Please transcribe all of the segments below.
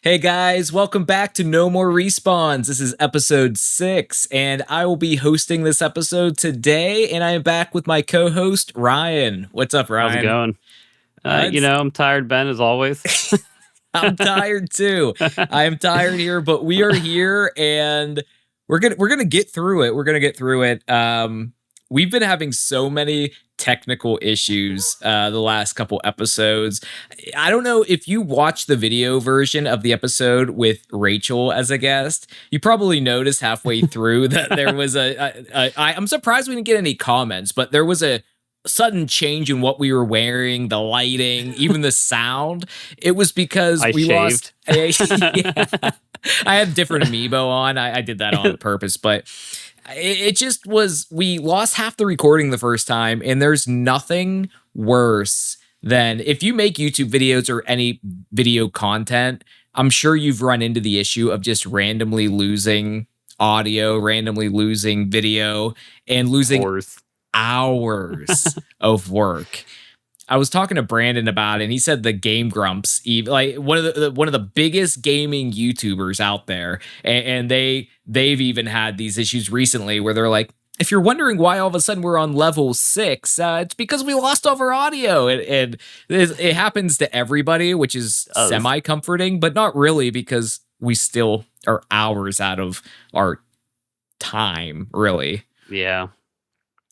Hey guys, welcome back to No More Respawns. This is episode 6, and I will be hosting this episode today, and I am back with my co-host, Ryan. What's up, How's it Ryan? going? It's I'm tired, Ben, as always. I'm tired too. I am tired here, but we are here, and we're gonna get through it. We're gonna get through it. We've been having so many technical issues the last couple episodes. I don't know if you watched the video version of the episode with Rachel as a guest. You probably noticed halfway through that there was I'm surprised we didn't get any comments, but there was a sudden change in what we were wearing, the lighting, even the sound. It was because I we shaved. Yeah. I had different amiibo on. I did that on purpose, but it just was, we lost half the recording the first time, and there's nothing worse than if you make YouTube videos or any video content. I'm sure you've run into the issue of just randomly losing audio, randomly losing video, and losing hours of work. I was talking to Brandon about it, and he said the Game Grumps, like one of the biggest gaming YouTubers out there, and they've even had these issues recently where they're like, if you're wondering why all of a sudden we're on level 6, it's because we lost all of our audio, and it happens to everybody, which is semi comforting, but not really, because we still are hours out of our time, really. Yeah.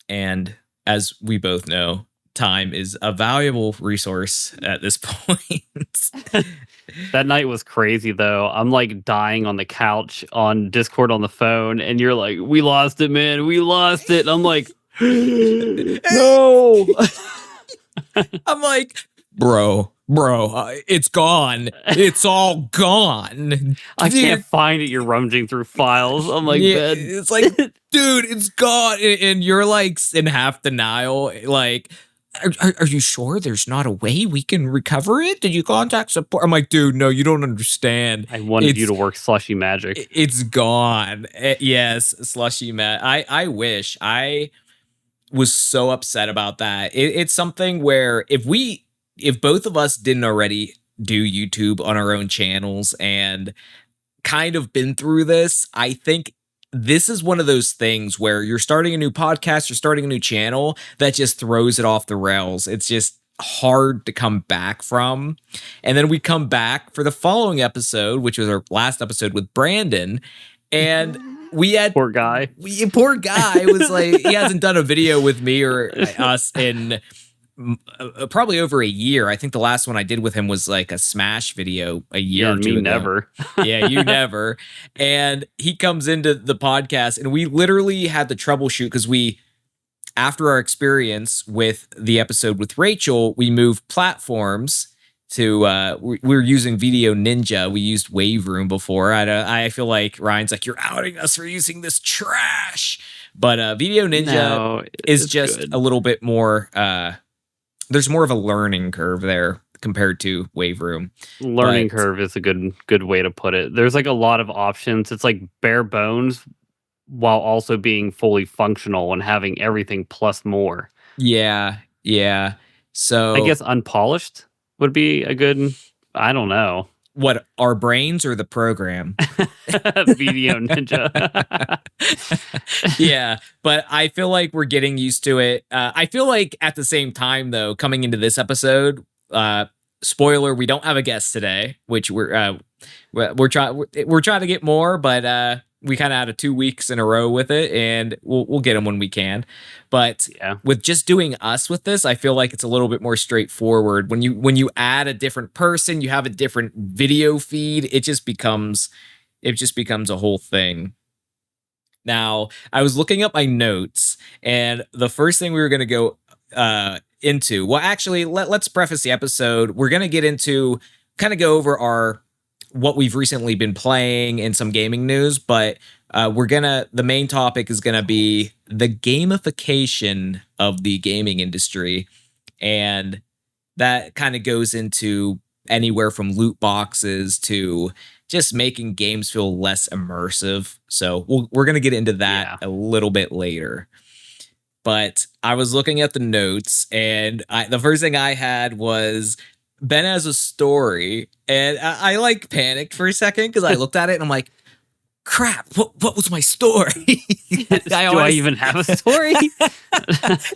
And as we both know, time is a valuable resource at this point. That night was crazy, though. I'm like dying on the couch on Discord on the phone, and you're like, we lost it, man. We lost it. And I'm like, no. I'm like, bro, it's gone. It's all gone. I can't find it. You're rummaging through files. I'm like, yeah, it's like, dude, it's gone. And you're like in half denial, like, are you sure there's not a way we can recover it? Did you contact support? I'm like, dude, no, you don't understand. I wanted you to work slushy magic. It's gone. Yes, slushy magic. I wish. I was so upset about that. It's something where if both of us didn't already do YouTube on our own channels and kind of been through this, I think this is one of those things where you're starting a new podcast, you're starting a new channel that just throws it off the rails. It's just hard to come back from. And then we come back for the following episode, which was our last episode with Brandon. And we had poor guy was like, he hasn't done a video with me or us in probably over a year. I think the last one I did with him was like a Smash video a year or two ago. Never. Yeah, you never. And he comes into the podcast, and we literally had to troubleshoot because after our experience with the episode with Rachel, we moved platforms to we were using Video Ninja. We used Wave Room before. I feel like Ryan's like, you're outing us for using this trash. But Video Ninja is just good. A little bit more there's more of a learning curve there compared to Wave Room. Learning curve is a good way to put it. There's like a lot of options. It's like bare bones while also being fully functional and having everything plus more. Yeah. So I guess unpolished would be a good, I don't know. What, our brains or the program? Video Ninja. Yeah, but I feel like we're getting used to it. I feel like at the same time, though, coming into this episode, spoiler, we don't have a guest today, which we're trying to get more, but we kind of had 2 weeks in a row with it, and we'll get them when we can. But with just doing us with this, I feel like it's a little bit more straightforward. When you add a different person, you have a different video feed. It just becomes a whole thing. Now, I was looking up my notes, and the first thing we were going to go into, well, actually, let's preface the episode. We're going to get into, kind of go over what we've recently been playing and some gaming news, but the main topic is gonna be the gamification of the gaming industry, and that kind of goes into anywhere from loot boxes to just making games feel less immersive. So we're gonna get into that a little bit later. But I was looking at the notes, and the first thing I had was Ben has a story, and I like panicked for a second because I looked at it and I'm like, crap, what was my story? Do I even have a story?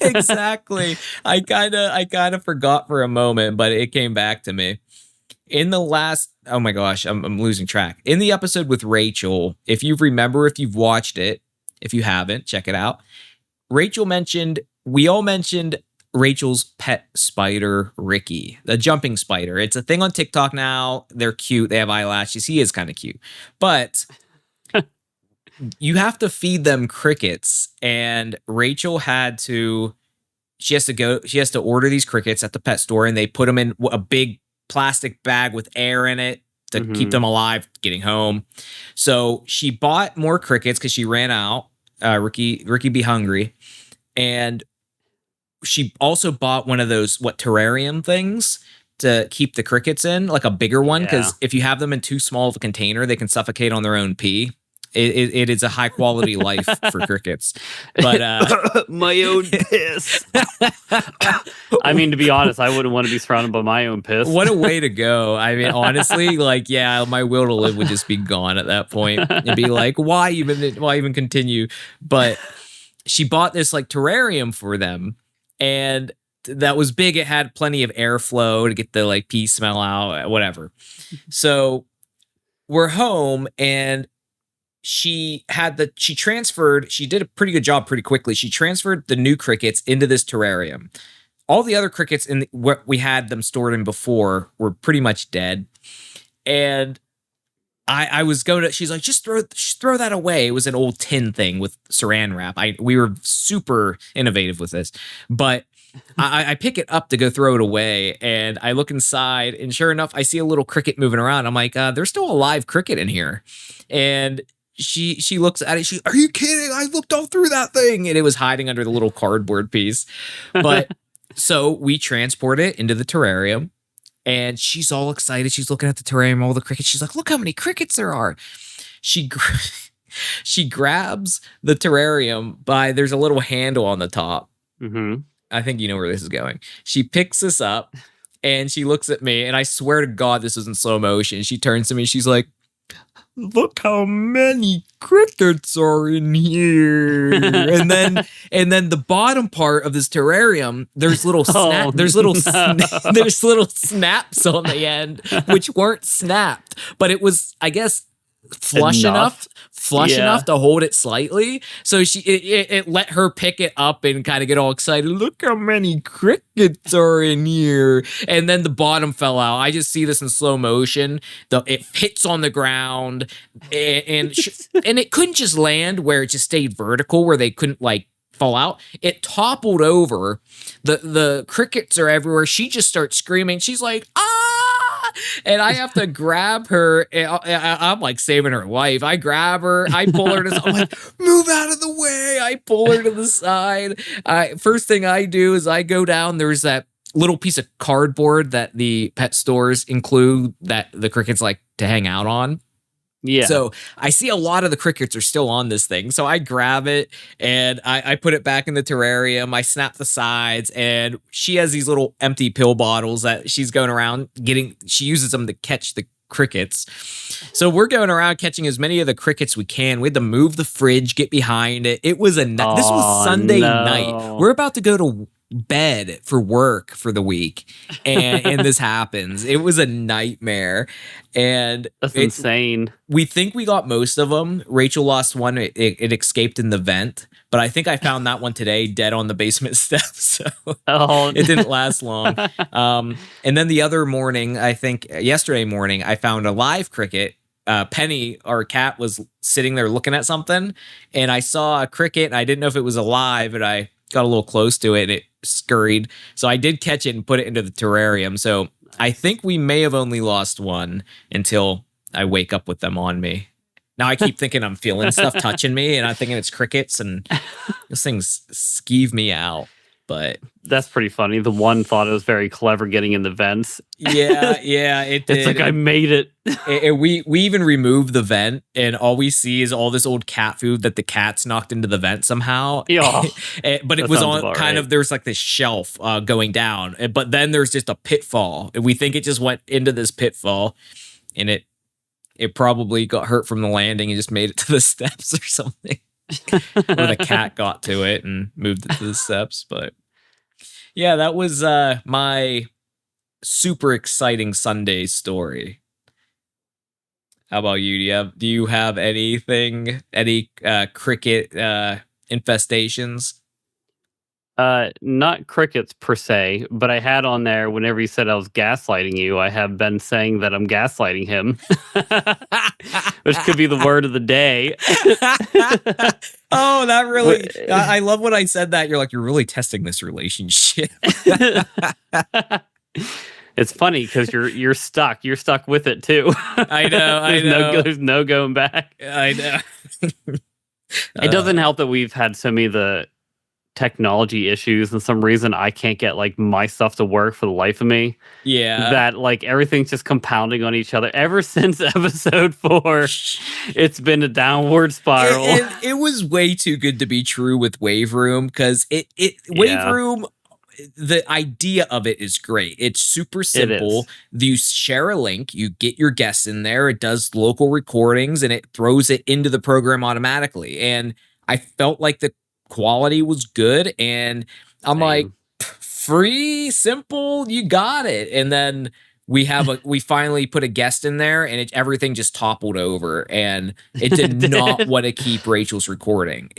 Exactly. I kind of forgot for a moment, but it came back to me. In the last, oh my gosh, I'm losing track. In the episode with Rachel, if you remember, if you've watched it, if you haven't, check it out. We all mentioned Rachel's pet spider, Ricky, the jumping spider. It's a thing on TikTok now. They're cute. They have eyelashes. He is kind of cute. But you have to feed them crickets. And Rachel she has to order these crickets at the pet store, and they put them in a big plastic bag with air in it to keep them alive getting home. So she bought more crickets because she ran out. Ricky be hungry. And she also bought one of those terrarium things to keep the crickets in, like a bigger one, because if you have them in too small of a container, they can suffocate on their own pee. It is a high quality life for crickets. But my own piss. I mean, to be honest, I wouldn't want to be surrounded by my own piss. What a way to go. I mean, honestly, like, yeah, my will to live would just be gone at that point. It'd be like, why even continue? But she bought this like terrarium for them, and that was big. It had plenty of airflow to get the like pee smell out, whatever. So we're home, and she did a pretty good job pretty quickly. She transferred the new crickets into this terrarium. All the other crickets what we had them stored in before were pretty much dead. And I was she's like, just throw that away. It was an old tin thing with saran wrap. We were super innovative with this, but I pick it up to go throw it away, and I look inside, and sure enough, I see a little cricket moving around. I'm like, there's still a live cricket in here. And she looks at it. She's, are you kidding? I looked all through that thing, and it was hiding under the little cardboard piece. But so we transport it into the terrarium, and she's all excited. She's looking at the terrarium, all the crickets. She's like, look how many crickets there are. She grabs the terrarium there's a little handle on the top. Mm-hmm. I think you know where this is going. She picks this up, and she looks at me, and I swear to God, this was in slow motion. She turns to me, and she's like, look how many crickets are in here. and then the bottom part of this terrarium, there's little there's little snaps on the end, which weren't snapped, but it was, I guess, flush enough to hold it slightly. So it let her pick it up and kind of get all excited. Look how many crickets are in here. And then the bottom fell out. I just see this in slow motion. It hits on the ground, and it couldn't just land where it just stayed vertical, where they couldn't like fall out. It toppled over. The crickets are everywhere. She just starts screaming. She's like, ah! And I have to grab her. I'm like saving her life. I grab her. I pull her to. I'm like, move out of the way. I pull her to the side. First thing I do is I go down. There's that little piece of cardboard that the pet stores include that the crickets like to hang out on. Yeah. So I see a lot of the crickets are still on this thing. So I grab it, and I put it back in the terrarium. I snap the sides, and she has these little empty pill bottles that she's going around getting. She uses them to catch the crickets. So we're going around catching as many of the crickets we can. We had to move the fridge, get behind it. It was this was Sunday night. We're about to go to bed for work for the week, and this happens. It was a nightmare, and that's insane. We think we got most of them. Rachel lost one. It escaped in the vent, but I think I found that one today dead on the basement steps. So it didn't last long. And then the other morning, I think yesterday morning, I found a live cricket. Penny, our cat, was sitting there looking at something, and I saw a cricket, and I didn't know if it was alive, and I got a little close to it, and it scurried. So I did catch it and put it into the terrarium. So I think we may have only lost one until I wake up with them on me. Now I keep thinking I'm feeling stuff touching me, and I'm thinking it's crickets, and those things skeeve me out. But That's pretty funny. The one thought it was very clever getting in the vents. Yeah, it did. It's like, I made it. And we even removed the vent, and all we see is all this old cat food that the cats knocked into the vent somehow. Yeah, but it was on kind of, there's like this shelf going down, but then there's just a pitfall, and we think it just went into this pitfall, and it probably got hurt from the landing and just made it to the steps or something. Or the cat got to it and moved it to the steps. But yeah, that was my super exciting Sunday story. How about you? Do you have anything, any cricket infestations? Not crickets per se, but I had on there, whenever you said I was gaslighting you, I have been saying that I'm gaslighting him, which could be the word of the day. Oh, that really, I love when I said that. You're like, you're really testing this relationship. It's funny because you're stuck. You're stuck with it too. I know. There's no going back. I know. It doesn't help that we've had so many of the technology issues, and some reason I can't get like my stuff to work for the life of me. Yeah, that like everything's just compounding on each other ever since episode 4. It's been a downward spiral. It was way too good to be true with Wave Room, because Wave Room, the idea of it is great. It's super simple. You share a link, you get your guests in there, it does local recordings, and it throws it into the program automatically. And I felt like the quality was good, and I'm like, free, simple, you got it. And then we finally put a guest in there, and everything just toppled over, and it did not want to keep Rachel's recording.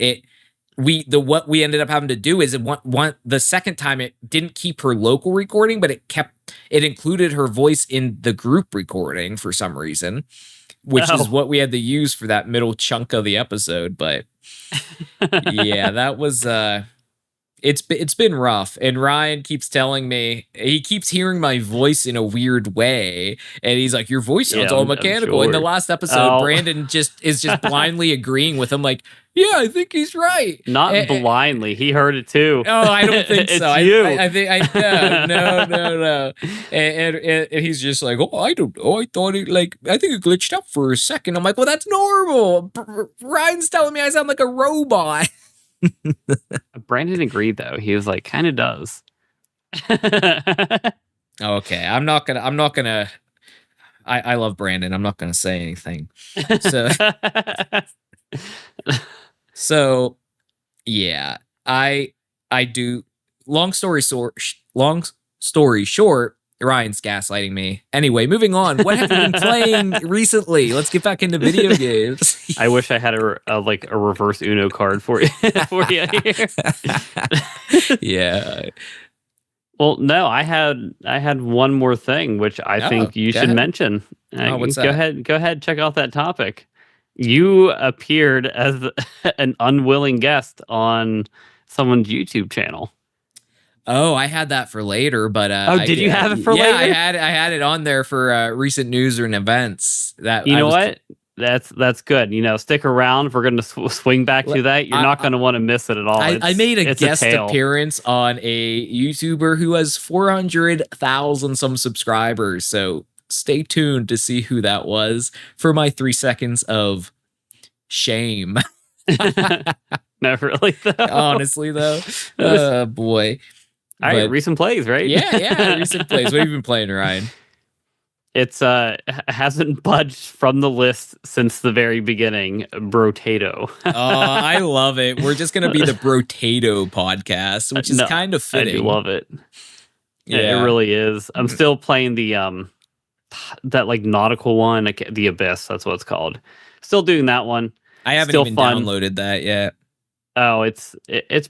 What we ended up having to do is the second time it didn't keep her local recording, but it included her voice in the group recording for some reason, which is what we had to use for that middle chunk of the episode. But yeah, that was it's been rough. And Ryan keeps telling me, he keeps hearing my voice in a weird way, and he's like, your voice sounds all mechanical. In the last episode, Brandon is just blindly agreeing with him, like, yeah, I think he's right. Not blindly. He heard it too. Oh, I don't think it's so. You. I think no. And he's just like, oh, I don't know. I think it glitched up for a second. I'm like, well, that's normal. Ryan's telling me I sound like a robot. Brandon agreed though. He was like, kind of does. Okay, I'm not gonna. I love Brandon. I'm not gonna say anything. So yeah, I do. Long story short, Ryan's gaslighting me. Anyway, moving on. What have you been playing recently? Let's get back into video games. I wish I had a reverse Uno card for you here. Yeah. Well, no, I had one more thing which I think you should mention. What's that? Go ahead, check out that topic. You appeared as an unwilling guest on someone's YouTube channel. Oh, I had that for later, but did you have it for later? Yeah, I had it on there for recent news and events. That what? That's good. Stick around. We're going to swing back to that. You're not going to want to miss it at all. I made a guest appearance on a YouTuber who has 400,000 some subscribers. So stay tuned to see who that was for my 3 seconds of shame. No, really though. Honestly though, oh boy. All right, recent plays, right? Yeah, recent plays. What have you been playing, Ryan? It's hasn't budged from the list since the very beginning. Brotato. Oh, I love it. We're just gonna be the Brotato podcast, which is kind of fitting. I do love it. Yeah, it really is. I'm still playing the that like nautical one, the Abyss. That's what it's called. Still doing that one. I haven't even downloaded that yet. Oh, it's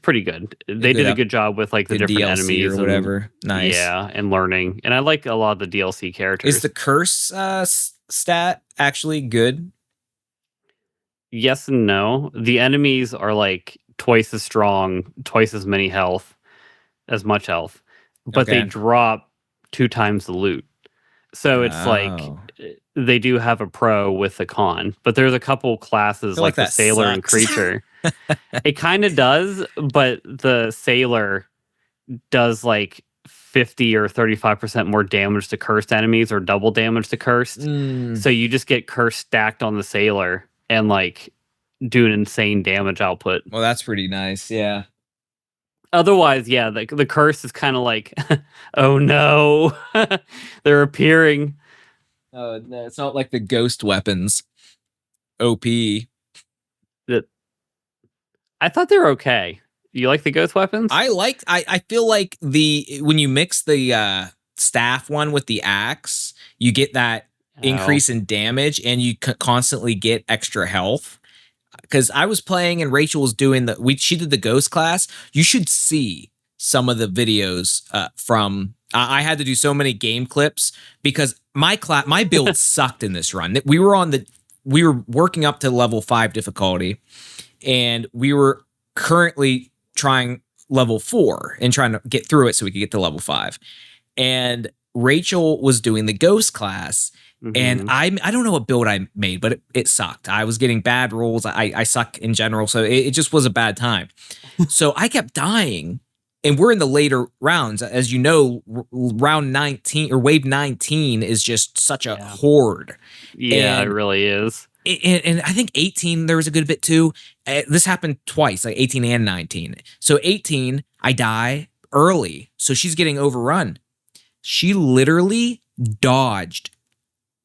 pretty good. They did a good job with like the different DLC enemies or whatever. Nice. Yeah, and learning. And I like a lot of the DLC characters. Is the curse stat actually good? Yes and no. The enemies are like twice as strong, twice as much health, but they drop 2 times the loot. So it's like they do have a pro with the con, but there's a couple classes like the sailor and creature. It kind of does, but the sailor does like 50 or 35% more damage to cursed enemies or double damage to cursed. So you just get cursed stacked on the sailor and like do an insane damage output. Well, that's pretty nice. Yeah. Otherwise, yeah, the curse is kind of like, oh no, they're appearing. No, it's not like the ghost weapons. OP. That I thought they were okay. You like the ghost weapons? I feel like when you mix the staff one with the axe, you get that increase in damage and you constantly get extra health. Because I was playing and Rachel was doing she did the ghost class. You should see some of the videos from. I had to do so many game clips because my build sucked in this run. We were working up to level 5 difficulty, and we were currently trying level 4 and trying to get through it so we could get to level 5. And Rachel was doing the ghost class. And I don't know what build I made, but it sucked. I was getting bad rolls. I suck in general, so it just was a bad time. So I kept dying, and we're in the later rounds. As you know, round 19 or wave 19 is just such a horde. Yeah, it really is. And I think 18, there was a good bit too. This happened twice, like 18 and 19. So 18, I die early, so she's getting overrun. She literally dodged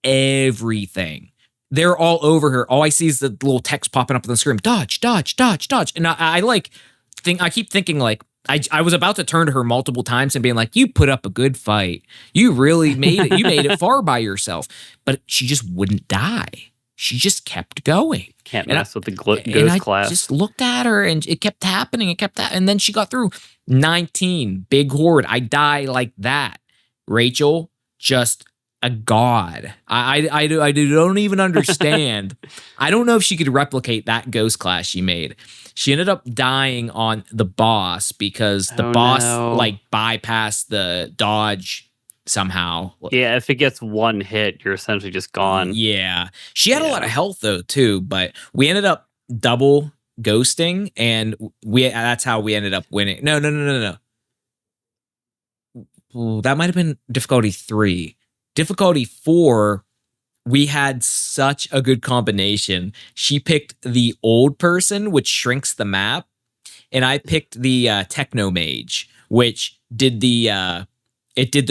everything. They're all over her. All I see is the little text popping up on the screen. Dodge, dodge, dodge, dodge. And I keep thinking like, I was about to turn to her multiple times and being like, you put up a good fight. You really made it. You made it far by yourself. But she just wouldn't die. She just kept going. Can't mess with the ghost class. I just looked at her and it kept happening. And then she got through 19. Big horde. I die like that. Rachel, just a god. I don't even understand. I don't know if she could replicate that ghost class she made. She ended up dying on the boss because the boss like bypassed the dodge somehow. Yeah, if it gets one hit, you're essentially just gone. Yeah. She had a lot of health though too, but we ended up double ghosting and that's how we ended up winning. No. Ooh, that might have been difficulty 3. Difficulty 4, we had such a good combination. She picked the old person, which shrinks the map, and I picked the techno mage, which did the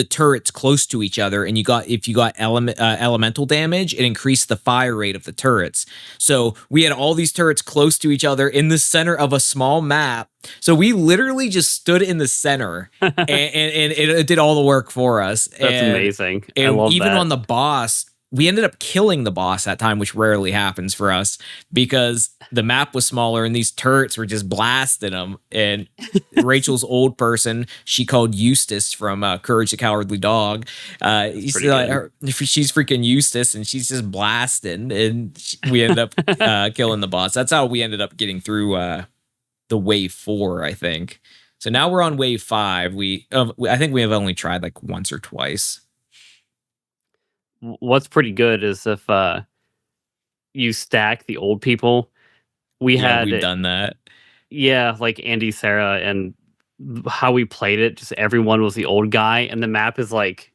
turrets close to each other, and if you got elemental damage, it increased the fire rate of the turrets. So we had all these turrets close to each other in the center of a small map. So we literally just stood in the center, and it did all the work for us. That's amazing. And I love even that. on the boss, we ended up killing the boss that time, which rarely happens for us because the map was smaller and these turrets were just blasting them. And Rachel's old person, she called Eustace from Courage the Cowardly Dog. She's freaking Eustace and she's just blasting. And we ended up killing the boss. That's how we ended up getting through the wave 4, I think. So now we're on wave 5. I think we have only tried like once or twice. What's pretty good is if you stack the old people. We've done that. Yeah, like Andy, Sarah, and how we played it, just everyone was the old guy, and the map is like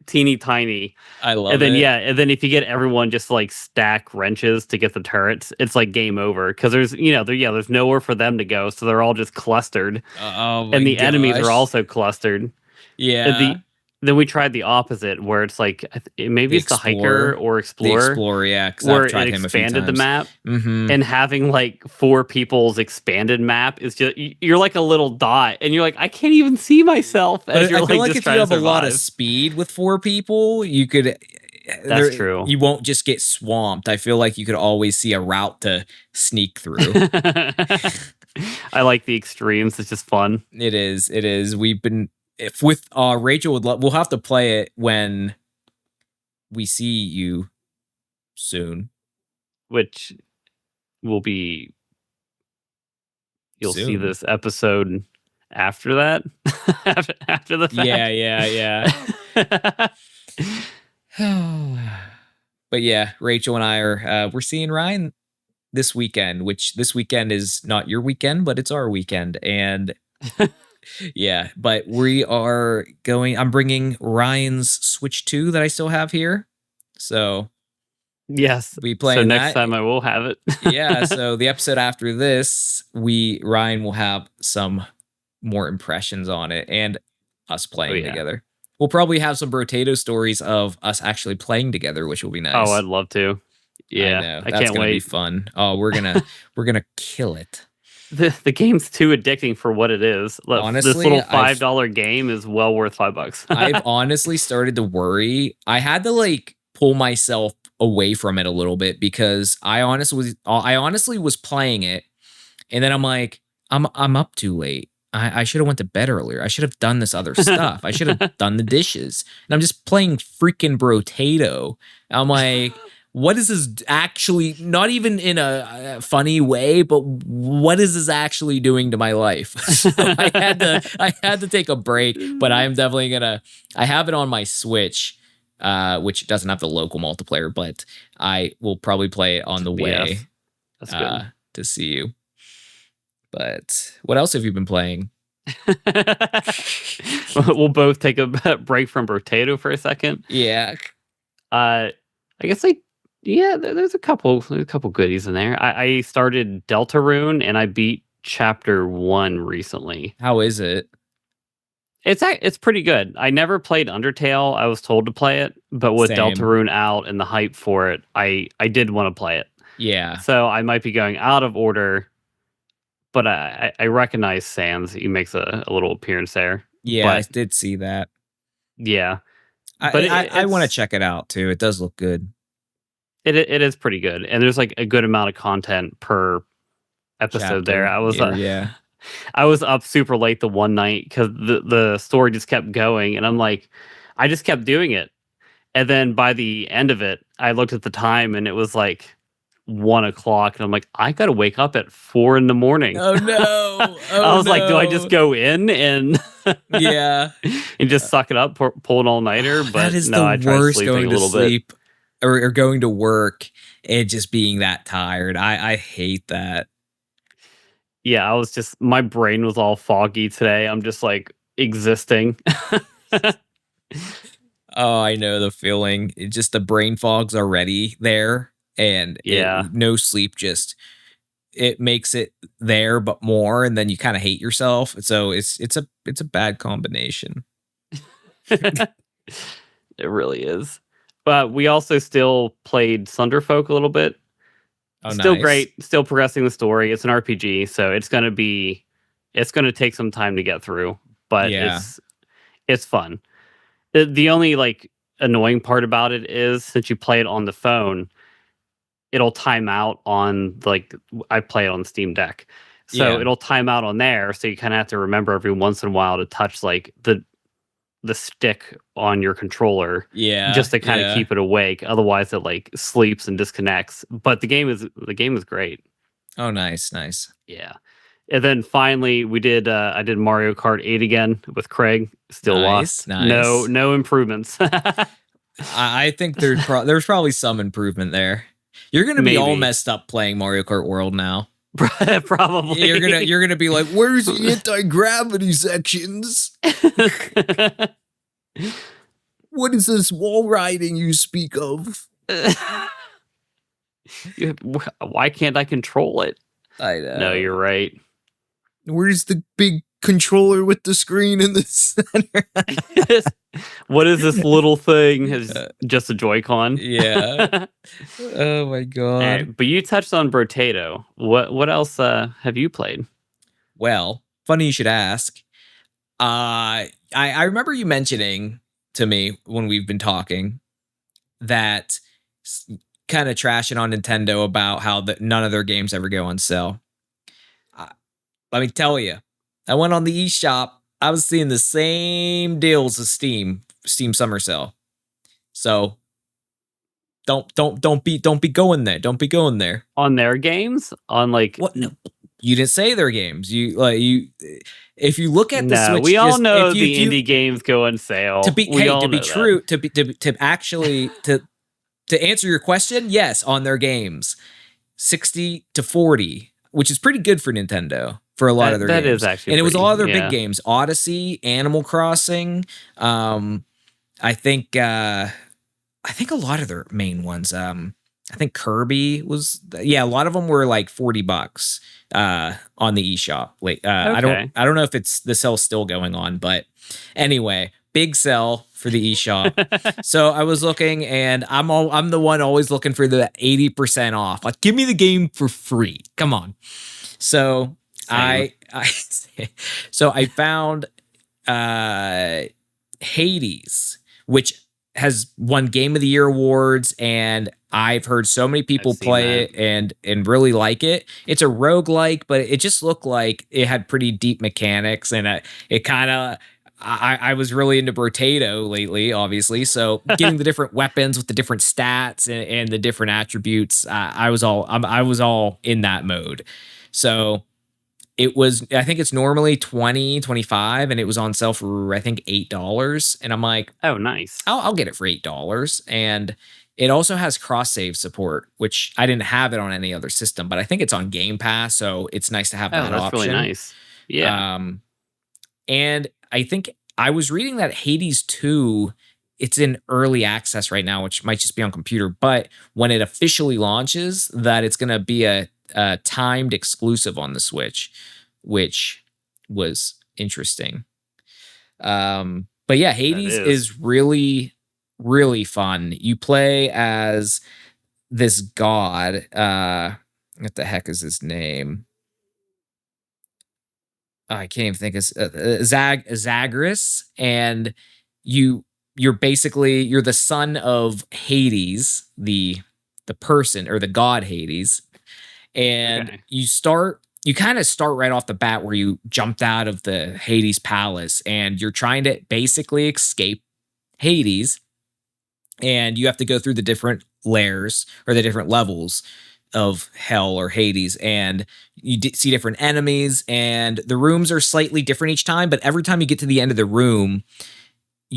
teeny tiny. I love it. And then if you get everyone just like stack wrenches to get the turrets, it's like game over because there's there's nowhere for them to go, so they're all just clustered. And the enemies are also clustered. Yeah. Then we tried the opposite, where it's like maybe it's the hiker or explorer. The explorer, yeah, where it expanded the map, and having like 4 people's expanded map is just you're like a little dot, and you're like I can't even see myself. As you're I feel like if you have a lot of speed with 4 people, you could. That's true. You won't just get swamped. I feel like you could always see a route to sneak through. I like the extremes. It's just fun. It is. We've been. If with Rachel we'll have to play it when we see you soon, which will be you'll soon. See this episode after that. after the fact. Yeah. But yeah, Rachel and I are we're seeing Ryan this weekend, which this weekend is not your weekend, but it's our weekend, and Yeah, but we are going. I'm bringing Ryan's Switch 2 that I still have here. So yes. we playing so next that. time I will have it. Yeah. So the episode after this, Ryan will have some more impressions on it and us playing together. We'll probably have some Brotato stories of us actually playing together, which will be nice. Oh, I'd love to. Yeah, I know. That's gonna be fun. Oh, we're gonna kill it. The game's too addicting for what it is. Honestly, this little $5 game is well worth $5. I've honestly started to worry. I had to like pull myself away from it a little bit because I honestly was playing it, and then I'm like, I'm up too late. I should have went to bed earlier. I should have done this other stuff. I should have done the dishes. And I'm just playing freaking Brotato. I'm like, what is this actually, not even in a funny way, but what is this actually doing to my life? So I had to take a break, but I'm definitely gonna, I have it on my Switch, which doesn't have the local multiplayer, but I will probably play it on the way to see you. But what else have you been playing? We'll both take a break from Brotato for a second. Yeah. I guess there's a couple goodies in there. I started Deltarune and I beat chapter 1 recently. How is it? It's pretty good. I never played Undertale. I was told to play it, but with Deltarune out and the hype for it, I did want to play it. Yeah. So I might be going out of order. But I recognize Sans. He makes a little appearance there. Yeah, I did see that. Yeah. But I want to check it out, too. It does look good. It is pretty good. And there's like a good amount of content per episode there. I was up super late the one night because the story just kept going. And I'm like, I just kept doing it. And then by the end of it, I looked at the time and it was like 1 o'clock, and I'm like, I gotta wake up at 4 a.m. Oh no! I was like, do I just go in and and just suck it up, pull an all nighter? But that is no, the worst. Going to sleep or going to work and just being that tired. I hate that. Yeah, my brain was all foggy today. I'm just like existing. Oh, I know the feeling. It just the brain fog's already there. And no sleep, just it makes it there, but more, and then you kind of hate yourself. So it's a bad combination. It really is. But we also still played Sunderfolk a little bit. Oh, still nice. Great, still progressing the story. It's an RPG, so it's gonna take some time to get through, but it's fun. The only like annoying part about it is since you play it on the phone, it'll time out on I play it on the Steam Deck. So it'll time out on there. So you kind of have to remember every once in a while to touch like the stick on your controller. Yeah. Just to kind of keep it awake. Otherwise it like sleeps and disconnects. But the game is great. Oh, nice. Yeah. And then finally I did Mario Kart 8 again with Craig. Still lost. Nice. No improvements. I think there's probably some improvement there. You're gonna be all messed up playing Mario Kart World now. Probably. You're gonna be like, where's the anti-gravity sections? What is this wall riding you speak of? Why can't I control it? I know. No, you're right. Where's the big controller with the screen in the center? What is this little thing? Is just a Joy-Con? Yeah. Oh my god. Right, but you touched on Brotato. What else have you played? Well, funny you should ask. I remember you mentioning to me when we've been talking that kind of trashing on Nintendo about how none of their games ever go on sale. Let me tell you, I went on the eShop. I was seeing the same deals as Steam Summer Sale. So don't be going there. Don't be going there. On their games? On like what? No, you didn't say their games. If you look at the Switch, we all know the indie games go on sale. To answer your question, yes, on their games, 60 to 40, which is pretty good for Nintendo for a lot of their That games. is actually and it was pretty, all of their yeah. big games: Odyssey, Animal Crossing. I think a lot of their main ones. I think Kirby was, a lot of them were like $40 on the eShop. Like, Okay. I don't know if it's the sale's still going on, but anyway, big sell for the eShop. So I was looking, and I'm the one always looking for the 80% off. Like, give me the game for free. Come on. So Same. I found Hades, which has won Game of the Year awards, and I've heard so many people play it and really like it. It's a roguelike, but it just looked like it had pretty deep mechanics, and it kind of I was really into Brotato lately, obviously. So getting the different weapons with the different stats and the different attributes, I was all in that mode. So it was, I think it's normally 20, 25, and it was on sale for, I think, $8. And I'm like, oh, nice. I'll get it for $8. And it also has cross-save support, which I didn't have it on any other system, but I think it's on Game Pass, so it's nice to have that that's option. really nice. Yeah. And I think I was reading that Hades 2, it's in early access right now, which might just be on computer, but when it officially launches, that it's going to be a timed exclusive on the Switch, which was interesting. But yeah, Hades is really, really fun. You play as this god. What the heck is his name? I can't even think of Zagreus, and you're the son of Hades, the person, or the god Hades. And you kind of start right off the bat where you jumped out of the Hades palace, and you're trying to basically escape Hades, and you have to go through the different layers or the different levels of hell or Hades, and you see different enemies, and the rooms are slightly different each time, but every time you get to the end of the room,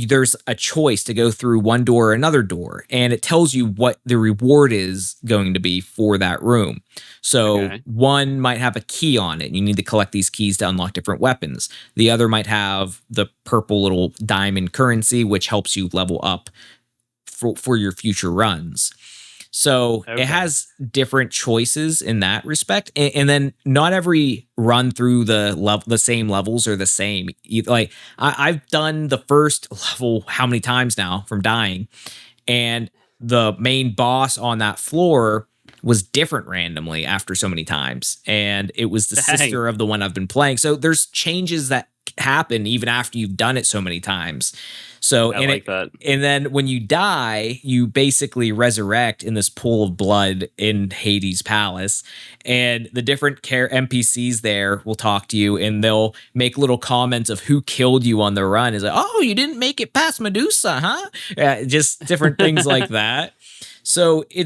there's a choice to go through one door or another door, and it tells you what the reward is going to be for that room. So one might have a key on it. You need to collect these keys to unlock different weapons. The other might have the purple little diamond currency, which helps you level up for your future runs. So it has different choices in that respect. And then not every run through the same levels are the same. Like I've done the first level how many times now from dying, and the main boss on that floor was different randomly after so many times. And it was the sister of the one I've been playing. So there's changes that happen even after you've done it so many times. So I like that. And then when you die, you basically resurrect in this pool of blood in Hades Palace, and the different NPCs there will talk to you, and they'll make little comments of who killed you on the run. Is like, oh, you didn't make it past Medusa, huh? Just different things like that. So I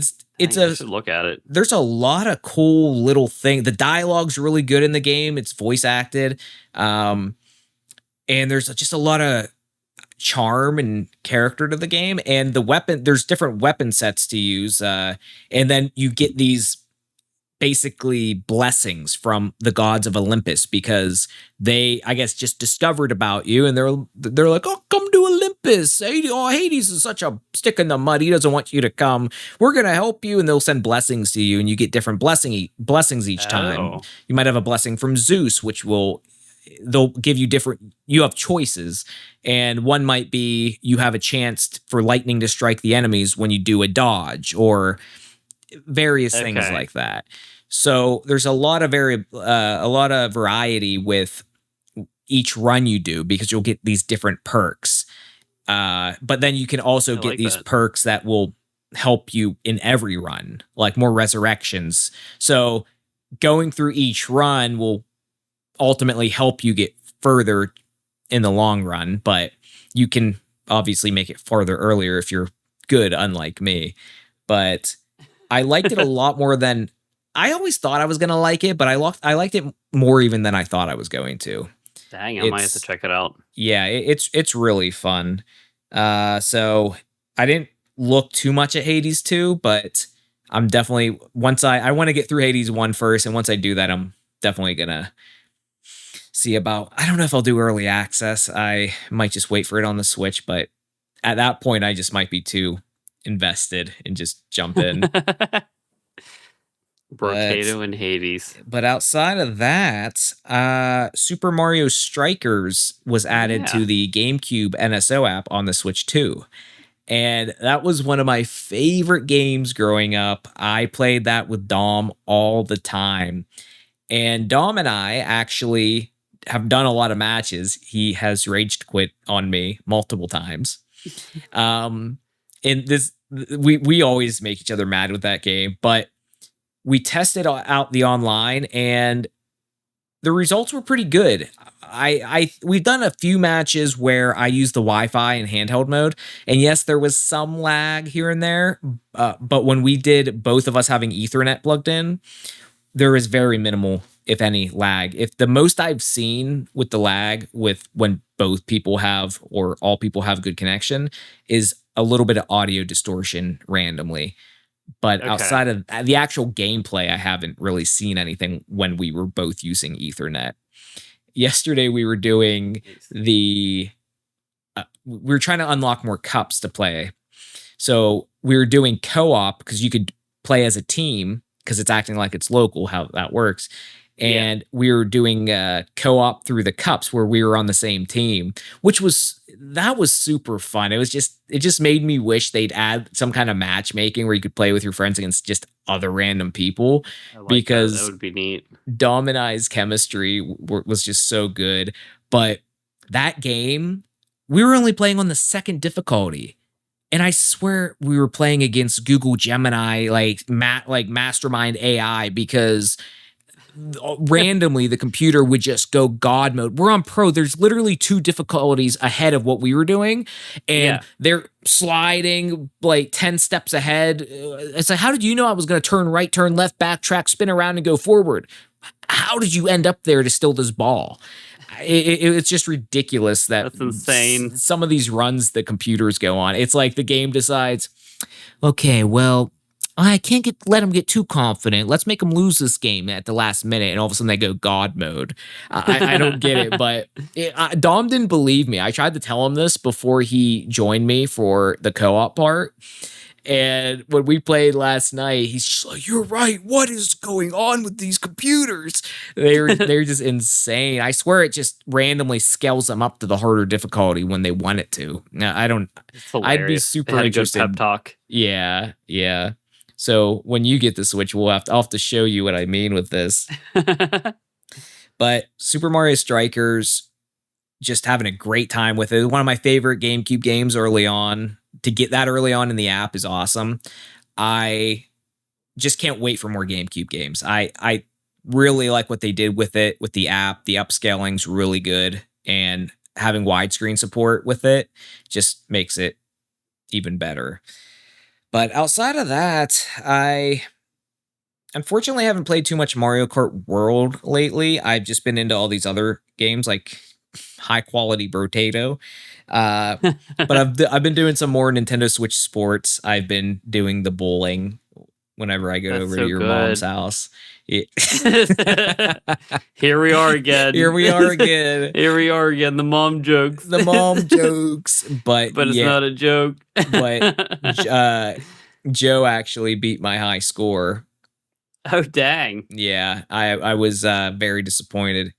should look at it. There's a lot of cool little things. The dialogue's really good in the game. It's voice acted. And there's just a lot of charm and character to the game. And there's different weapon sets to use. And then you get these basically blessings from the gods of Olympus, because they, I guess, just discovered about you, and they're like, oh, come to Olympus. Hades is such a stick in the mud. He doesn't want you to come. We're gonna help you, and they'll send blessings to you, and you get different blessings each time. You might have a blessing from Zeus, which they'll give you different. You have choices, and one might be you have a chance for lightning to strike the enemies when you do a dodge, or various things like that. So there's a lot of variety with each run you do, because you'll get these different perks. But then you can also get these perks that will help you in every run, like more resurrections. So going through each run will ultimately help you get further in the long run, but you can obviously make it farther earlier if you're good, unlike me. But I liked it a lot more than I always thought I was going to like it, but I liked it more even than I thought I was going to. Dang, I might have to check it out. Yeah, it's really fun. So I didn't look too much at Hades 2, but I'm definitely, I want to get through Hades 1 first, and once I do that, I'm definitely going to see about, I don't know if I'll do early access. I might just wait for it on the Switch, but at that point, I just might be too invested and just jump in. But Brotato and Hades. but outside of that, Super Mario Strikers was added to the GameCube NSO app on the Switch too. And that was one of my favorite games growing up. I played that with Dom all the time. And Dom and I actually have done a lot of matches. He has raged quit on me multiple times. And this, we always make each other mad with that game, but we tested out the online and the results were pretty good. We've done a few matches where I used the Wi-Fi in handheld mode, and yes, there was some lag here and there. But when we did both of us having Ethernet plugged in, there is very minimal, if any, lag. If the most I've seen with the lag with when both people have or all people have good connection is a little bit of audio distortion randomly. But outside of the actual gameplay, I haven't really seen anything when we were both using Ethernet. Yesterday, we were doing we were trying to unlock more cups to play. So we were doing co-op because you could play as a team because it's acting like it's local, how that works. And we were doing co-op through the cups where we were on the same team, that was super fun. It just made me wish they'd add some kind of matchmaking where you could play with your friends against just other random people, because that would be neat. Dom and I's chemistry was just so good. But that game, we were only playing on the second difficulty. And I swear we were playing against Google Gemini, like Mastermind AI, because randomly the computer would just go God mode. We're on pro. There's literally 2 difficulties ahead of what we were doing, and they're sliding like 10 steps ahead. It's like, how did you know I was going to turn right, turn left, backtrack, spin around, and go forward? How did you end up there to steal this ball? It's just ridiculous. That's insane. Some of these runs the computers go on. It's like the game decides, okay, well, I can't let them get too confident. Let's make them lose this game at the last minute. And all of a sudden they go God mode. I don't get it, but Dom didn't believe me. I tried to tell him this before he joined me for the co-op part. And when we played last night, he's just like, "You're right. What is going on with these computers?" They're just insane. I swear it just randomly scales them up to the harder difficulty when they want it to. Now, I'd be super interested. Pep talk. Yeah. So when you get the Switch, I'll have to show you what I mean with this. But Super Mario Strikers, just having a great time with it. One of my favorite GameCube games early on. To get that early on in the app is awesome. I just can't wait for more GameCube games. I really like what they did with it, with the app. The upscaling's really good, and having widescreen support with it just makes it even better. But outside of that, I unfortunately haven't played too much Mario Kart World lately. I've just been into all these other games like high quality Brotato. But I've been doing some more Nintendo Switch Sports. I've been doing the bowling whenever I go over to your mom's house. Here we are again. Here we are again. The mom jokes. The mom jokes. But it's not a joke. But Joe actually beat my high score. Oh, dang. Yeah, I was very disappointed.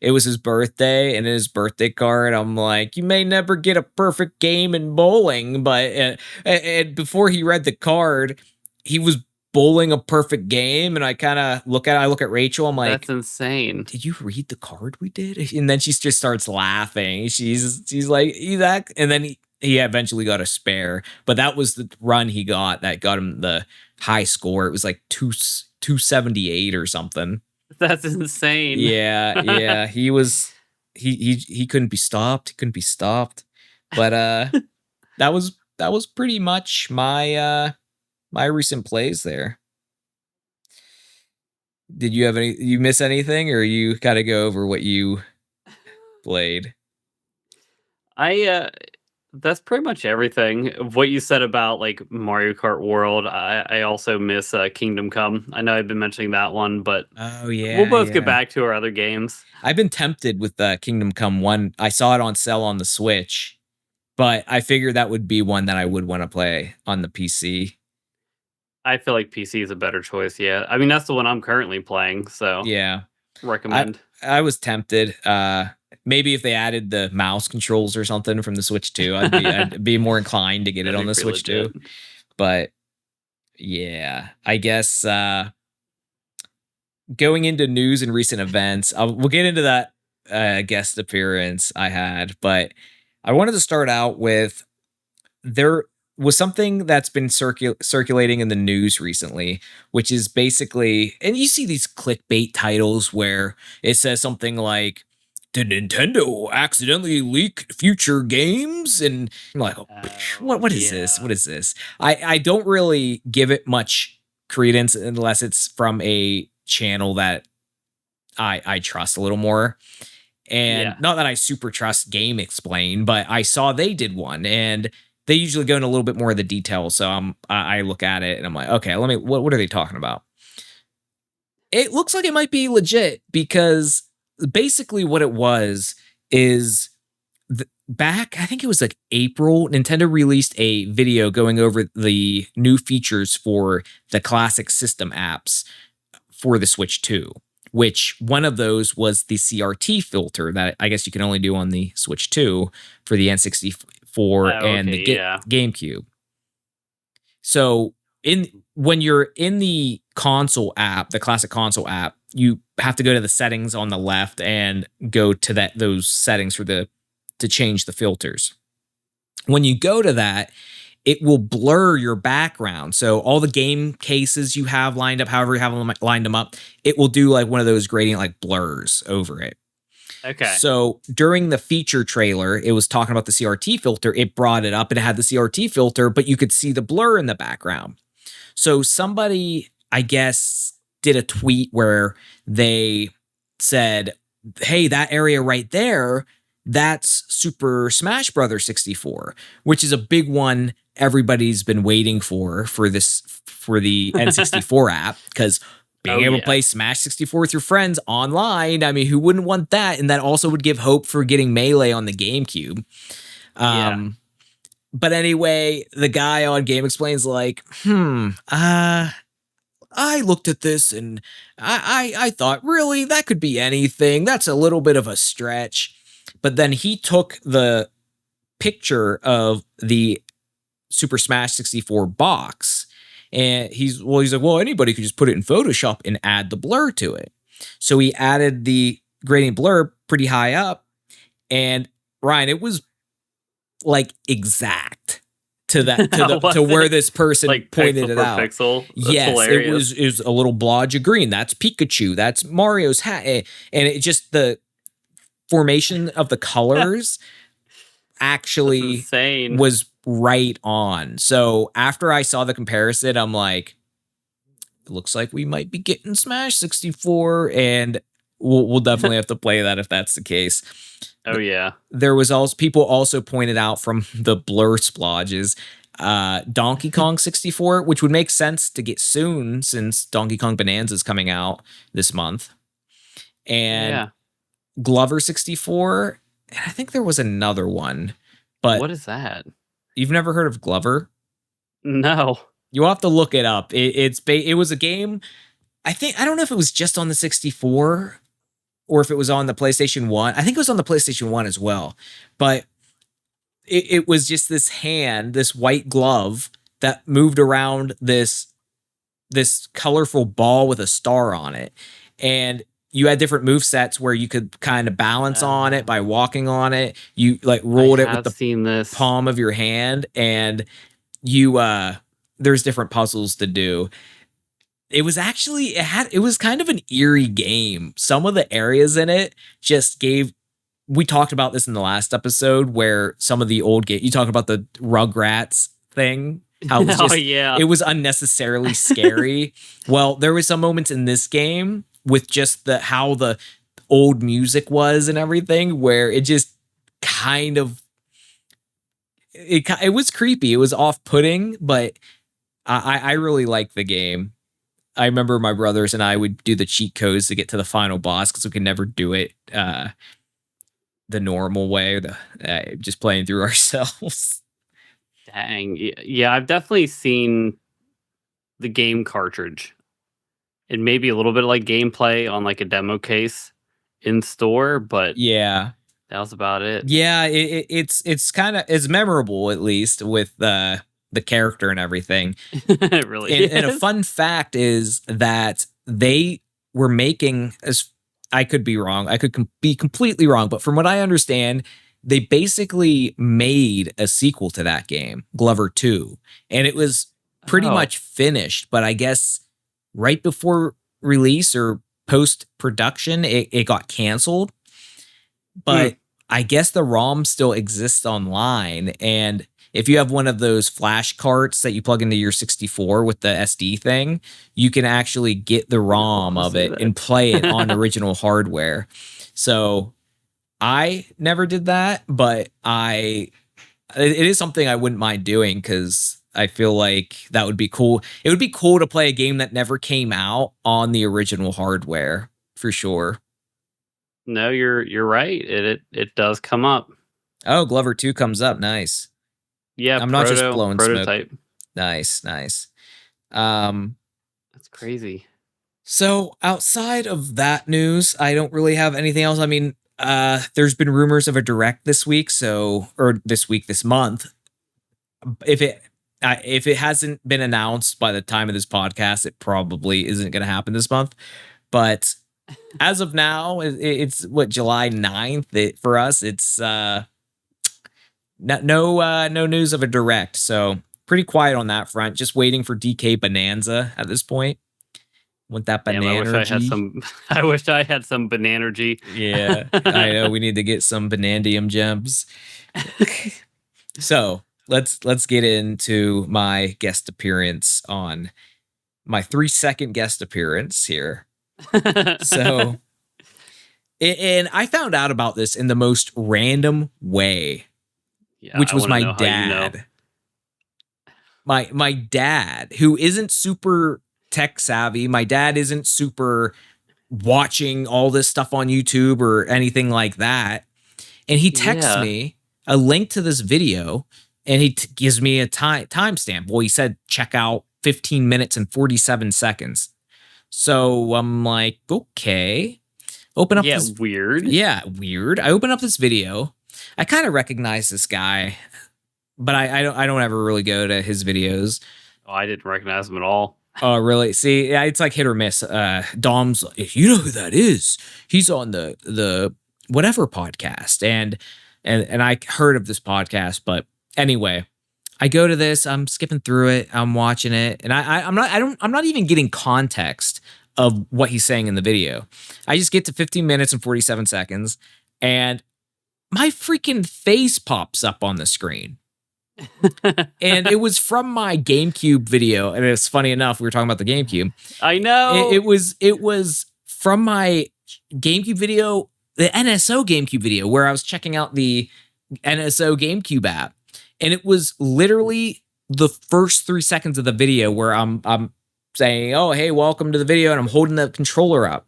It was his birthday, and in his birthday card, I'm like, "You may never get a perfect game in bowling," but and before he read the card, he was bowling a perfect game, and I kind of look at Rachel. I'm like, "That's insane. Did you read the card we did?" And then she just starts laughing. She's like, and then he eventually got a spare, but that was the run he got that got him the high score. It was like 278 or something. That's insane. Yeah. He couldn't be stopped. But that was pretty much my recent plays there. Did you miss anything, or you gotta go over what you played? That's pretty much everything. What you said about like Mario Kart World, I also miss Kingdom Come. I know I've been mentioning that one, but Oh we'll yeah, both get yeah. back to our other games. I've been tempted with Kingdom Come 1. I saw it on sale on the Switch, but I figured that would be one that I would want to play on the PC. I feel like PC is a better choice. Yeah, I mean that's the one I'm currently playing, so Yeah. I recommend. I was tempted. Maybe if they added the mouse controls or something from the Switch 2, I'd be more inclined to get it That'd on be the pretty Switch legit. 2. But yeah, I guess going into news and recent events, we'll get into that guest appearance I had, but I wanted to start out with there was something that's been circulating in the news recently, which is basically, and you see these clickbait titles where it says something like, "Did Nintendo accidentally leak future games?" And I'm like, oh, what is this? Yeah. What is this? I don't really give it much credence unless it's from a channel that I trust a little more. And Yeah. not that I super trust Game Explain, but I saw they did one, and they usually go into a little bit more of the details. So I look at it and I'm like, okay, what are they talking about? It looks like it might be legit because basically what it was is back, I think it was like April, Nintendo released a video going over the new features for the classic system apps for the Switch 2, which one of those was the CRT filter that I guess you can only do on the Switch 2 for the N64 Oh, and okay. the Yeah. GameCube. So when you're in the console app, the classic console app, you have to go to the settings on the left and go to those settings to change the filters. When you go to that, it will blur your background. So all the game cases you have lined up, however you have them lined them up, it will do like one of those gradient like blurs over it. Okay. So during the feature trailer, it was talking about the CRT filter. It brought it up. It had the CRT filter, but you could see the blur in the background. So somebody, I guess, did a tweet where they said, "Hey, that area right there, that's Super Smash Brothers 64, which is a big one everybody's been waiting for the N64 app, because being Oh able to yeah. play Smash 64 with your friends online, I mean, who wouldn't want that? And that also would give hope for getting Melee on the GameCube." Yeah. But anyway, the guy on Game Explains like, I looked at this and I thought, really, that could be anything. That's a little bit of a stretch. But then he took the picture of the Super Smash 64 box, and he's like, well, anybody could just put it in Photoshop and add the blur to it. So he added the gradient blur pretty high up, and Ryan, it was like exact to that to where this person like pointed pixel it for out. pixel. That's Yes, hilarious. it was a little blodge of green. That's Pikachu. That's Mario's hat, and it just the formation of the colors That's actually insane. was right on. So after I saw the comparison, I'm like, it looks like we might be getting Smash 64, and we'll definitely have to play that if that's the case. Oh yeah. There was also people also pointed out from the blur splodges, Donkey Kong 64, which would make sense to get soon since Donkey Kong Bonanza is coming out this month, and Yeah. Glover 64, and I think there was another one, but What is that? you've never heard of Glover? No. You'll have to look it up. It was a game. I don't know if it was just on the 64 or if it was on the PlayStation 1. I think it was on the PlayStation 1 as well. But it was just this hand, this white glove that moved around this colorful ball with a star on it. And you had different move sets where you could kind of balance on it by walking on it. You like rolled it with the seen this. palm of your hand, and you there's different puzzles to do. It was actually it was kind of an eerie game. Some of the areas in it just gave, we talked about this in the last episode where some of the old game, you talk about the Rugrats thing, how it was just, yeah. it was unnecessarily scary. Well, there was some moments in this game with just how the old music was and everything where it just kind of it was creepy. It was off-putting, but I really liked the game. I remember my brothers and I would do the cheat codes to get to the final boss because we could never do it the normal way, just playing through ourselves. Dang. Yeah, I've definitely seen the game cartridge. It may be a little bit like gameplay on like a demo case in store, but yeah, that was about it. Yeah, it's kind of it's memorable, at least with the character and everything. It really is. And a fun fact is that they were making, as I could be wrong, I could be completely wrong, but from what I understand, they basically made a sequel to that game, Glover 2, and it was pretty much finished, but I guess right before release or post production, it got canceled. But I guess the ROM still exists online, and if you have one of those flash carts that you plug into your 64 with the SD thing, you can actually get the ROM of it and play it on original hardware. So I never did that, but it is something I wouldn't mind doing because I feel like that would be cool. It would be cool to play a game that never came out on the original hardware, for sure. No, you're right. It does come up. Oh, Glover 2 comes up. Nice. Yeah, I'm not just blowing prototype. Smoke. Nice. That's crazy. So outside of that news, I don't really have anything else. I mean, there's been rumors of a direct this week, this month. If it hasn't been announced by the time of this podcast, it probably isn't going to happen this month. But as of now, it's what, July 9th. For us, it's no news of a direct. So pretty quiet on that front. Just waiting for DK Bonanza at this point. Want that banana? I wish I had some Bananergy. Yeah, I know. We need to get some Banandium gems. So let's get into my guest appearance on my 3-second guest appearance here. So, and I found out about this in the most random way, which was my dad. My dad, who isn't super tech savvy. My dad isn't super watching all this stuff on YouTube or anything like that. And he texts me a link to this video, and he gives me a timestamp. Well, he said, check out 15 minutes and 47 seconds. So I'm like, okay. Open up this. Weird. Yeah, weird. I open up this video. I kind of recognize this guy, but I don't ever really go to his videos. Oh, I didn't recognize him at all. Oh, really? See, it's like hit or miss. Dom's, if you know who that is, he's on the whatever podcast, and I heard of this podcast, but anyway, I go to this. I'm skipping through it. I'm watching it, and I'm not even getting context of what he's saying in the video. I just get to 15 minutes and 47 seconds, and my freaking face pops up on the screen. And it was from my GameCube video, and it's funny enough, we were talking about the GameCube. I know it was from my GameCube video, the NSO GameCube video, where I was checking out the NSO GameCube app, and it was literally the first 3 seconds of the video where I'm saying, "Oh, hey, welcome to the video," and I'm holding the controller up,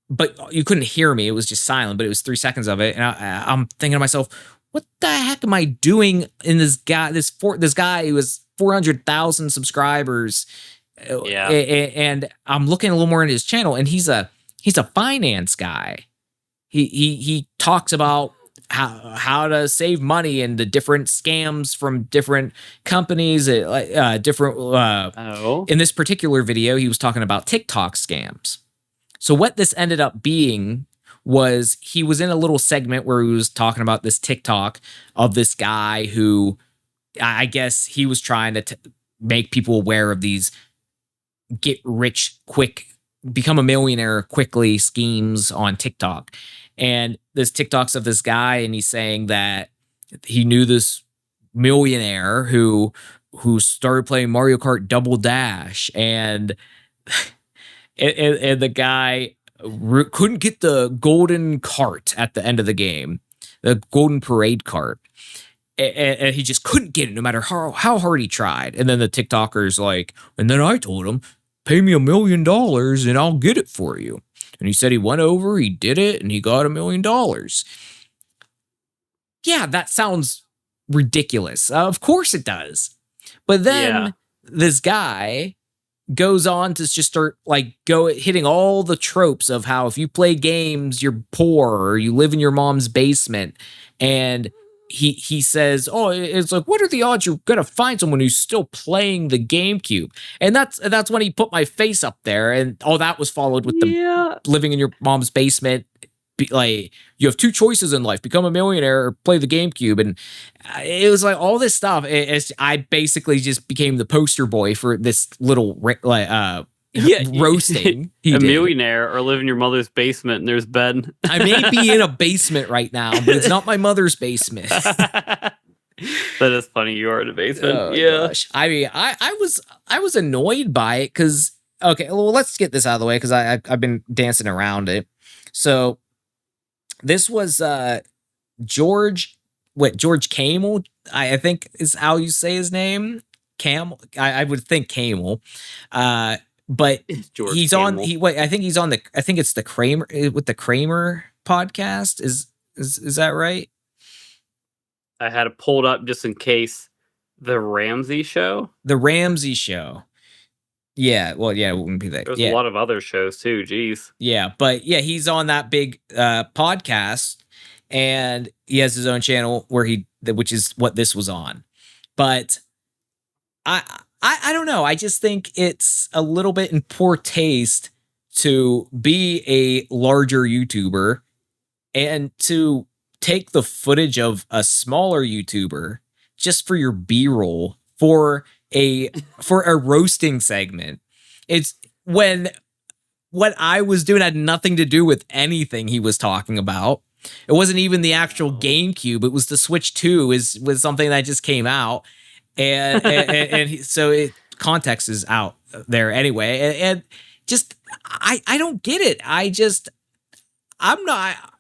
but you couldn't hear me. It was just silent, but it was 3 seconds of it, and I'm thinking to myself, what the heck am I doing in this guy? This guy who has 400,000 subscribers. Yeah. And I'm looking a little more into his channel, and he's a finance guy. He talks about how to save money and the different scams from different companies. In this particular video, he was talking about TikTok scams. So what this ended up being was he was in a little segment where he was talking about this TikTok of this guy who, I guess he was trying to make people aware of these get rich quick, become a millionaire quickly schemes on TikTok. And this TikTok's of this guy, and he's saying that he knew this millionaire who started playing Mario Kart Double Dash, and the guy couldn't get the golden cart at the end of the game, the golden parade cart. and he just couldn't get it no matter how hard he tried. And then the TikToker's like, and then I told him, pay me $1 million and I'll get it for you. And he said he went over, he did it, and he got $1 million. Yeah, that sounds ridiculous. Of course it does. But then this guy goes on to just start like hitting all the tropes of how if you play games, you're poor or you live in your mom's basement. And he says, oh, it's like, what are the odds you're gonna find someone who's still playing the GameCube? And that's when he put my face up there, and all that was followed with the living in your mom's basement. Like, you have two choices in life: become a millionaire or play the GameCube. And it was like all this stuff. I basically just became the poster boy for this little roasting. A millionaire or live in your mother's basement and there's bed. I may be in a basement right now, but it's not my mother's basement. That is funny. You are in a basement. Oh, gosh. I mean, I was annoyed by it because, okay, well, let's get this out of the way because I've been dancing around it. So this was George Kamel, I think is how you say his name. Kamel. I would think Kamel. But George he's Kamel. I think he's on I think it's the Kramer with the Kramer podcast. Is that right? I had it pulled up just in case. The Ramsey Show. The Ramsey Show. Yeah, well, yeah, it wouldn't be that. There's a lot of other shows too. Jeez. Yeah, but yeah, he's on that big podcast, and he has his own channel which is what this was on. But I don't know. I just think it's a little bit in poor taste to be a larger YouTuber and to take the footage of a smaller YouTuber just for your B-roll for a roasting segment. It's when what I was doing had nothing to do with anything he was talking about. It wasn't even the actual GameCube. It was the Switch 2 was something that just came out. So context is out there anyway. And just, I don't get it.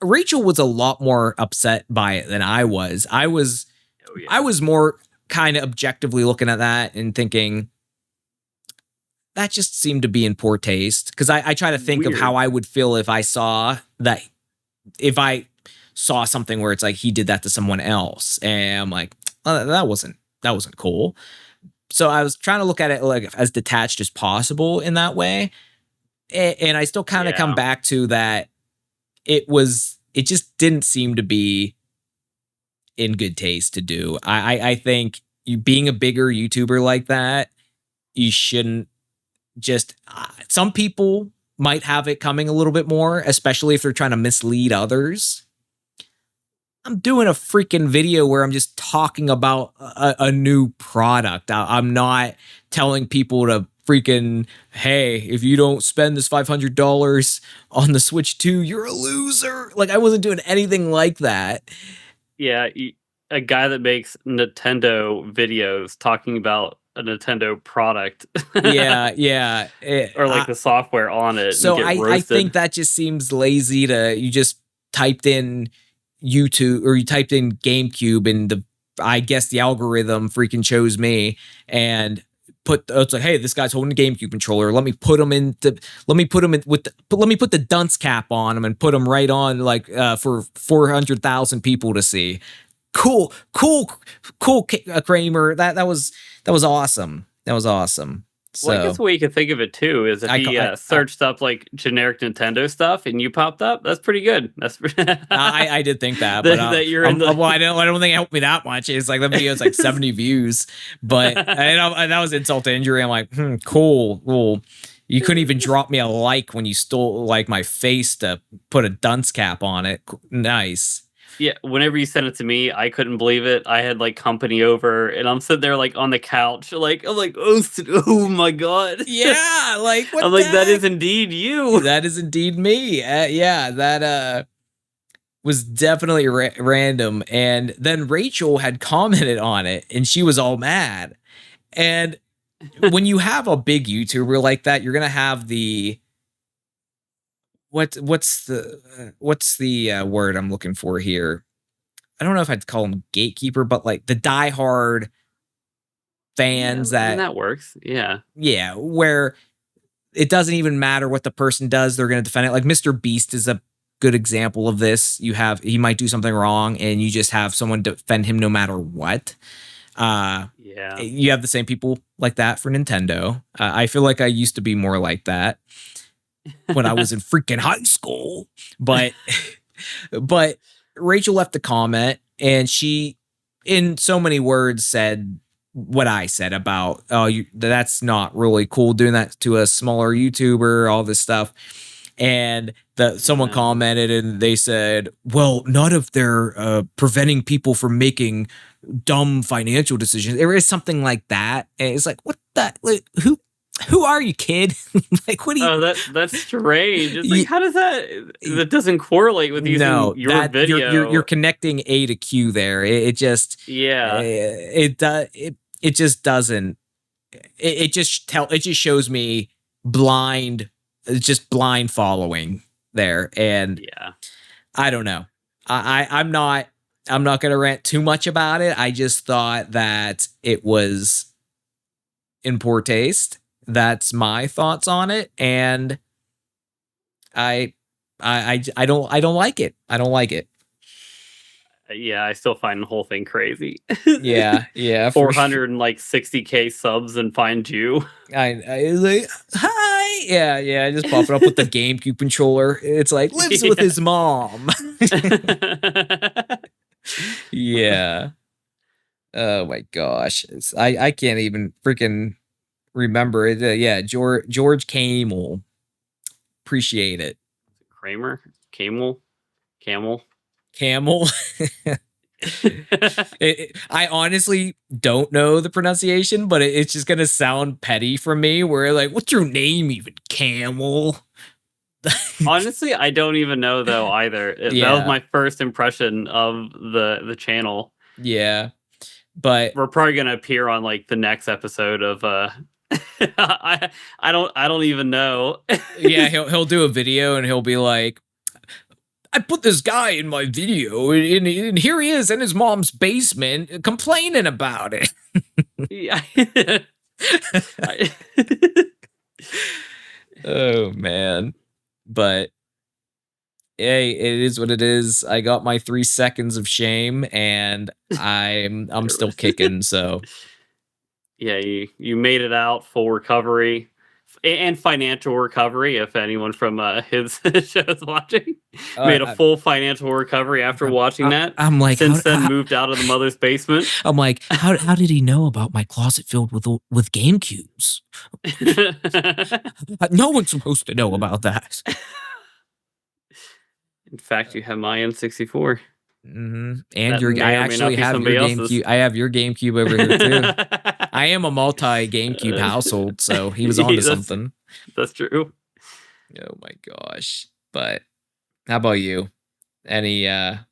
Rachel was a lot more upset by it than I was. I was more kind of objectively looking at that and thinking that just seemed to be in poor taste. Cause I try to think of how I would feel if I saw something where it's like he did that to someone else. And I'm like, oh, that wasn't cool. So I was trying to look at it like as detached as possible in that way. And I still kind of come back to that. It just didn't seem to be in good taste to do. I think you being a bigger YouTuber like that, you shouldn't just, some people might have it coming a little bit more, especially if they're trying to mislead others. I'm doing a freaking video where I'm just talking about a new product. I'm not telling people to freaking, hey, if you don't spend this $500 on the Switch 2, you're a loser. Like, I wasn't doing anything like that. Yeah, a guy that makes Nintendo videos talking about a Nintendo product. Yeah. Or like the software on it. So I think that just seems lazy you just typed in YouTube or you typed in GameCube and I guess the algorithm freaking chose me and it's like, hey, this guy's holding a GameCube controller. Let me put the dunce cap on him and put him right on like for 400,000 people to see. Cool, Kramer. That was awesome. That was awesome. So, well, I guess the way you could think of it too is if he searched up like generic Nintendo stuff and you popped up, that's pretty good. That's I did think that, but that you're in well, I don't think it helped me that much. It's like the video's like 70 views, but that was insult to injury. I'm like, cool. Well, you couldn't even drop me a like when you stole like my face to put a dunce cap on it. Nice. Yeah, whenever you sent it to me, I couldn't believe it. I had like company over, and I'm sitting there like on the couch, I'm like, oh my god, yeah, like what I'm like, that is indeed you. That is indeed me. Yeah, that was definitely random. And then Rachel had commented on it, and she was all mad. And when you have a big YouTuber like that, you're gonna have the what's the word I'm looking for here? I don't know if I'd call them gatekeeper, but like the diehard fans that works. Yeah. Yeah, where it doesn't even matter what the person does, they're going to defend it. Like Mr. Beast is a good example of this. He might do something wrong and you just have someone defend him no matter what. You have the same people like that for Nintendo. I feel like I used to be more like that when I was in freaking high school. But Rachel left a comment and she, in so many words, said what I said about, that's not really cool doing that to a smaller YouTuber, all this stuff. And someone commented and they said, well, not if they're preventing people from making dumb financial decisions. There is something like that. And it's like, what the, like, who are you, kid? Like, what do you? Oh, that's strange. It's like, how does that doesn't correlate with using your video? You're connecting A to Q there. It just it just doesn't. It just shows me blind following there, and I don't know. I'm not gonna rant too much about it. I just thought that it was in poor taste. That's my thoughts on it, and I don't like it. I don't like it. Yeah, I still find the whole thing crazy. Yeah. 460K subs and find you. I like, hi. Yeah. Just popping up with the GameCube controller. It's like lives with his mom. Yeah. Oh my gosh. I can't even freaking remember it. George Kamel. Appreciate it. Kramer? Camel? I honestly don't know the pronunciation, but it's just gonna sound petty from me. Where like, what's your name even, Camel? Honestly, I don't even know though either. That was my first impression of the channel. Yeah, but we're probably gonna appear on like the next episode of I don't even know. Yeah, he'll do a video and he'll be like, I put this guy in my video and here he is in his mom's basement complaining about it. Yeah. Oh man. But hey, it is what it is. I got my 3 seconds of shame and I'm still kicking, so yeah, you made it out, full recovery and financial recovery. If anyone from his show is watching, made a full financial recovery after watching that. I'm like, since then moved out of the mother's basement. I'm like, how did he know about my closet filled with GameCubes? No one's supposed to know about that. In fact, you have my N64. Mm-hmm. And I actually have your GameCube. I have your GameCube over here too. I am a multi GameCube household, so he was onto something. That's true. Oh my gosh! But how about you? Any? I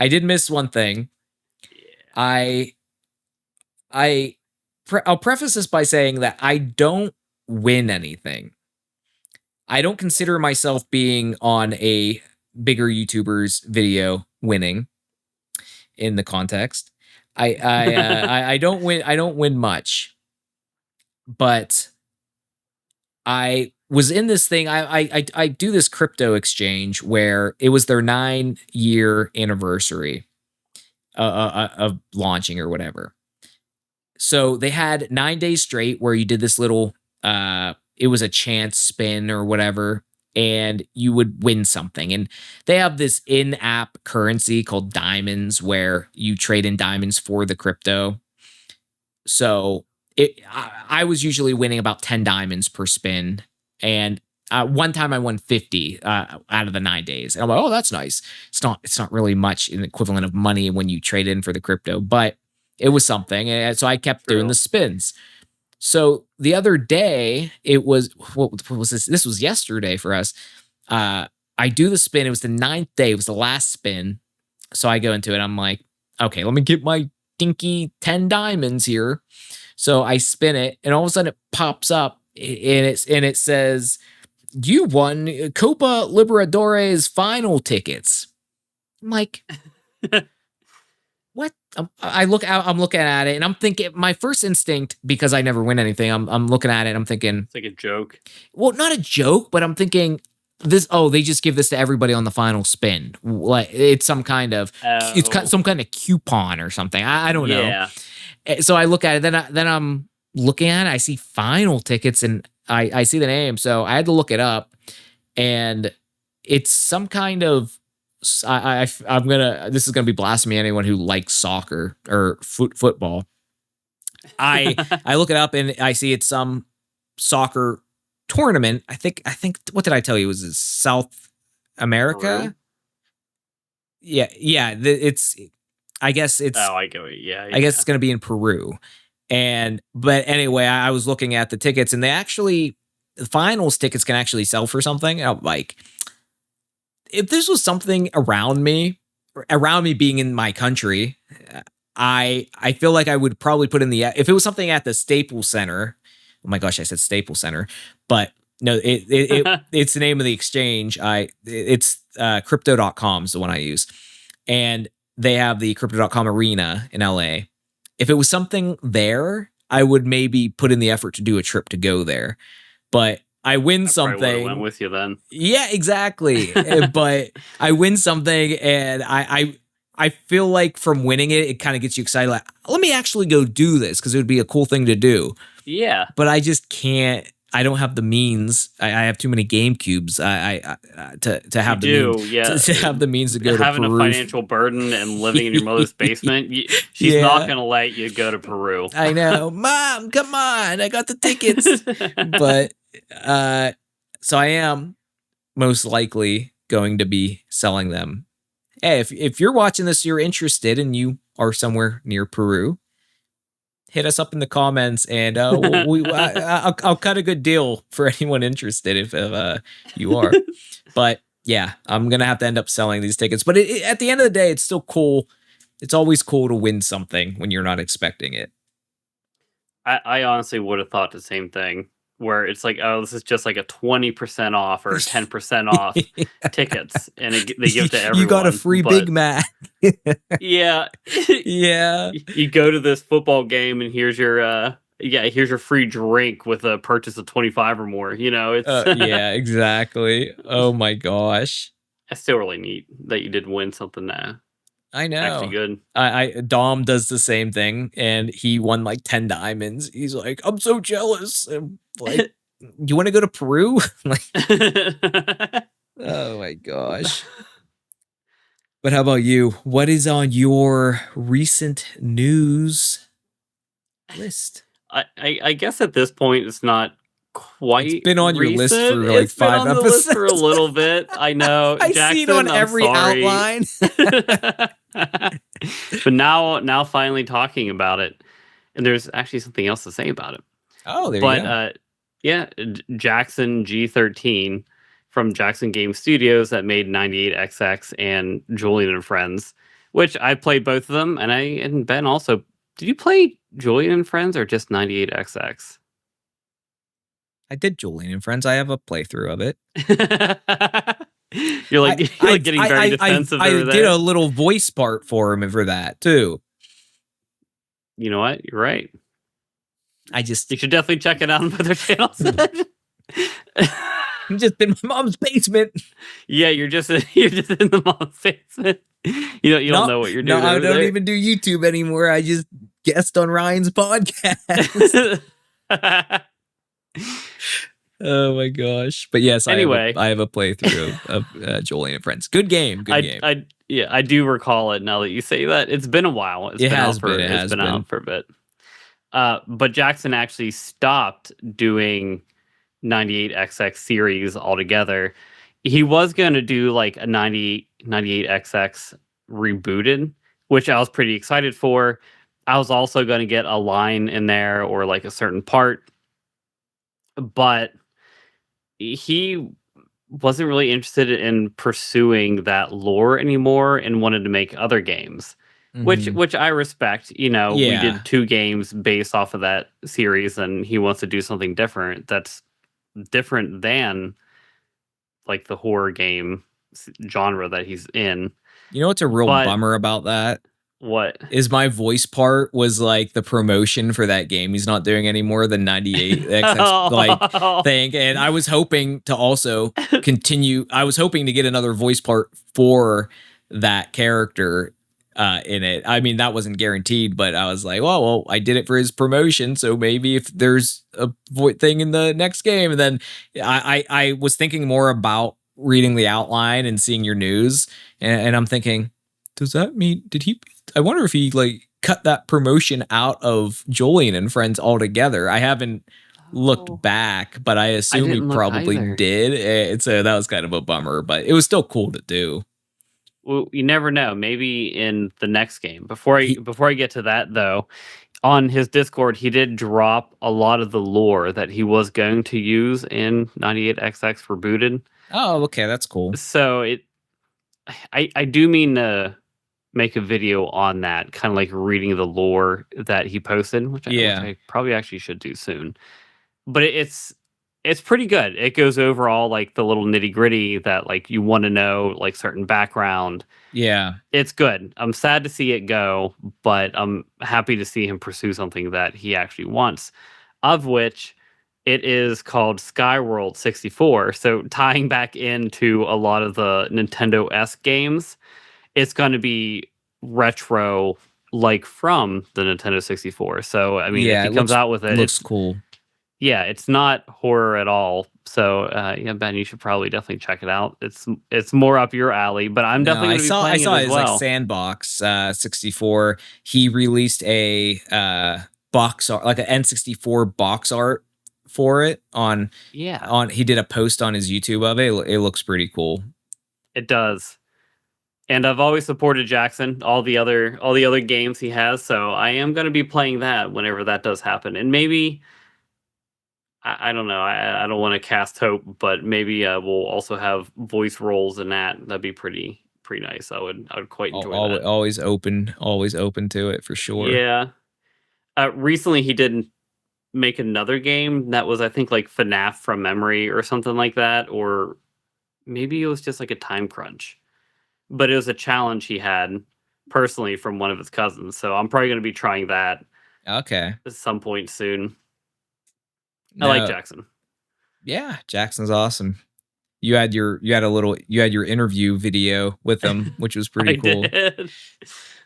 did miss one thing. Yeah. I'll preface this by saying that I don't win anything. I don't consider myself being on a bigger YouTuber's video winning in the context. I don't win. I don't win much, but I was in this thing. I do this crypto exchange where it was their 9-year anniversary of launching or whatever. So they had 9 days straight where you did this little, it was a chance spin or whatever, and you would win something. And they have this in-app currency called diamonds where you trade in diamonds for the crypto. So I was usually winning about 10 diamonds per spin. And one time I won 50 out of the 9 days. And I'm like, oh, that's nice. It's not really much in the equivalent of money when you trade in for the crypto, but it was something. And so I kept doing the spins. So the other day, it was, what was this? This was yesterday for us. I do the spin. It was the 9th day. It was the last spin. So I go into it. I'm like, okay, let me get my dinky 10 diamonds here. So I spin it, and all of a sudden it pops up, and it says, you won Copa Libertadores final tickets. I'm like, What? I'm looking at it, and I'm thinking, my first instinct, because I never win anything, I'm looking at it, and I'm thinking, it's like a joke. Well, not a joke, but I'm thinking this. Oh, they just give this to everybody on the final spin. Like it's some kind of some kind of coupon or something. I don't know. So I look at it, then I'm looking at it. I see final tickets, and I see the name, so I had to look it up, and it's some kind of. I'm gonna. This is gonna be blasphemy. Anyone who likes soccer or football. I look it up and I see it's some soccer tournament. I think. What did I tell you? Was it South America? Peru? Yeah. It's. I guess it's. Oh, I go. Yeah. I guess it's gonna be in Peru, but anyway, I was looking at the tickets, and the finals tickets can actually sell for something. I'm like, if this was something around me being in my country, I feel like I would probably put in if it was something at the Staples Center. Oh my gosh, I said Staples Center, but no, it's the name of the exchange. It's crypto.com is the one I use, and they have the crypto.com arena in LA. If it was something there, I would maybe put in the effort to do a trip to go there, but I win something. Went with you then. Yeah, exactly. But I win something, and I feel like from winning it, it kind of gets you excited. Like, let me actually go do this because it would be a cool thing to do. Yeah, but I just can't. I don't have the means. I have too many GameCubes. To have to have the means to go to Peru. Having a financial burden and living in your mother's basement, she's not going to let you go to Peru. I know, Mom. Come on, I got the tickets, but. So I am most likely going to be selling them. Hey, if you're watching this, you're interested, and you are somewhere near Peru, hit us up in the comments, and I'll cut a good deal for anyone interested if you are. But yeah, I'm gonna have to end up selling these tickets. But at the end of the day, it's still cool. It's always cool to win something when you're not expecting it. I honestly would have thought the same thing. Where it's like, oh, this is just like a 20% off or 10% off tickets, and they give to everyone. You got a free Big Mac. Yeah, yeah. You go to this football game, and here's your free drink with a purchase of 25 or more. You know, it's yeah, exactly. Oh my gosh, that's still really neat that you did win something that. I know. Actually good. Dom does the same thing, and he won like 10 diamonds. He's like, I'm so jealous. I'm like, you want to go to Peru? Like, oh my gosh. But how about you? What is on your recent news list? I guess at this point it's not quite. It's been on your list for like it's 5 been on episodes. The list for a little bit. I know. I see it on every outline. But now finally talking about it, and there's actually something else to say about it. Oh, there you go. Yeah, Jackson G13 from JacksonGameStudios that made 98XX and Julian and Friends, which I played both of them, and Ben also. Did you play Julian and Friends or just 98XX? I did Julian and Friends. I have a playthrough of it. You're getting very defensive I there. did a little voice part for him for that too. You know what? You're right. You should definitely check it out on other channels. I'm just in my mom's basement. Yeah, you're just in the mom's basement. You don't know what you're doing. No, I don't even do YouTube anymore. I just guest on Ryan's podcast. Oh my gosh! But yes, anyway, I have a playthrough of Julian and Friends. Good game. I do recall it now that you say that. It's been a while. It's been out for a bit. But Jackson actually stopped doing 98XX series altogether. He was going to do like a 98XX rebooted, which I was pretty excited for. I was also going to get a line in there or like a certain part, but he wasn't really interested in pursuing that lore anymore and wanted to make other games, which I respect. We did 2 games based off of that series, and he wants to do something different that's different than like the horror game genre that he's in. You know what's a real bummer about that? What is my voice part was like the promotion for that game he's not doing anymore, the 98XX like thing. And I was hoping to also continue. I was hoping to get another voice part for that character in it. I mean, that wasn't guaranteed, but I was like, well, I did it for his promotion, so maybe if there's a thing in the next game. And then I was thinking more about reading the outline and seeing your news, and I'm thinking, does that mean I wonder if he like cut that promotion out of Julian and Friends altogether. I haven't looked back, but I assume he probably did. And so that was kind of a bummer, but it was still cool to do. Well, you never know. Maybe in the next game. Before I get to that, though, on his Discord, he did drop a lot of the lore that he was going to use in 98XX Rebooted. Oh, okay, that's cool. So I do mean to make a video on that, kind of like reading the lore that he posted, which I probably actually should do soon. But it's pretty good. It goes over all like the little nitty gritty that like you want to know, like certain background. Yeah, it's good. I'm sad to see it go, but I'm happy to see him pursue something that he actually wants, of which it is called Skyworld 64. So tying back into a lot of the Nintendo-esque games, it's going to be retro, like from the Nintendo 64. So, I mean, if he comes out with it, looks cool. Yeah, it's not horror at all. So, yeah, Ben, you should probably definitely check it out. It's more up your alley, but I'm definitely going to be playing it as well. I saw his like Sandbox 64. He released a box art, like an N64 box art for it he did a post on his YouTube of it. It looks pretty cool. It does. And I've always supported Jackson, all the other games he has, so I am going to be playing that whenever that does happen. And maybe, I don't know, I don't want to cast hope, but maybe we'll also have voice roles in that. That'd be pretty nice. I would quite enjoy that. Always open to it for sure. Yeah. Recently he did make another game that was, I think, like FNAF from memory or something like that, or maybe it was just like a time crunch. But it was a challenge he had personally from one of his cousins. So I'm probably going to be trying that. Okay. At some point soon. I like Jackson. Yeah, Jackson's awesome. You had your interview video with him, which was pretty cool.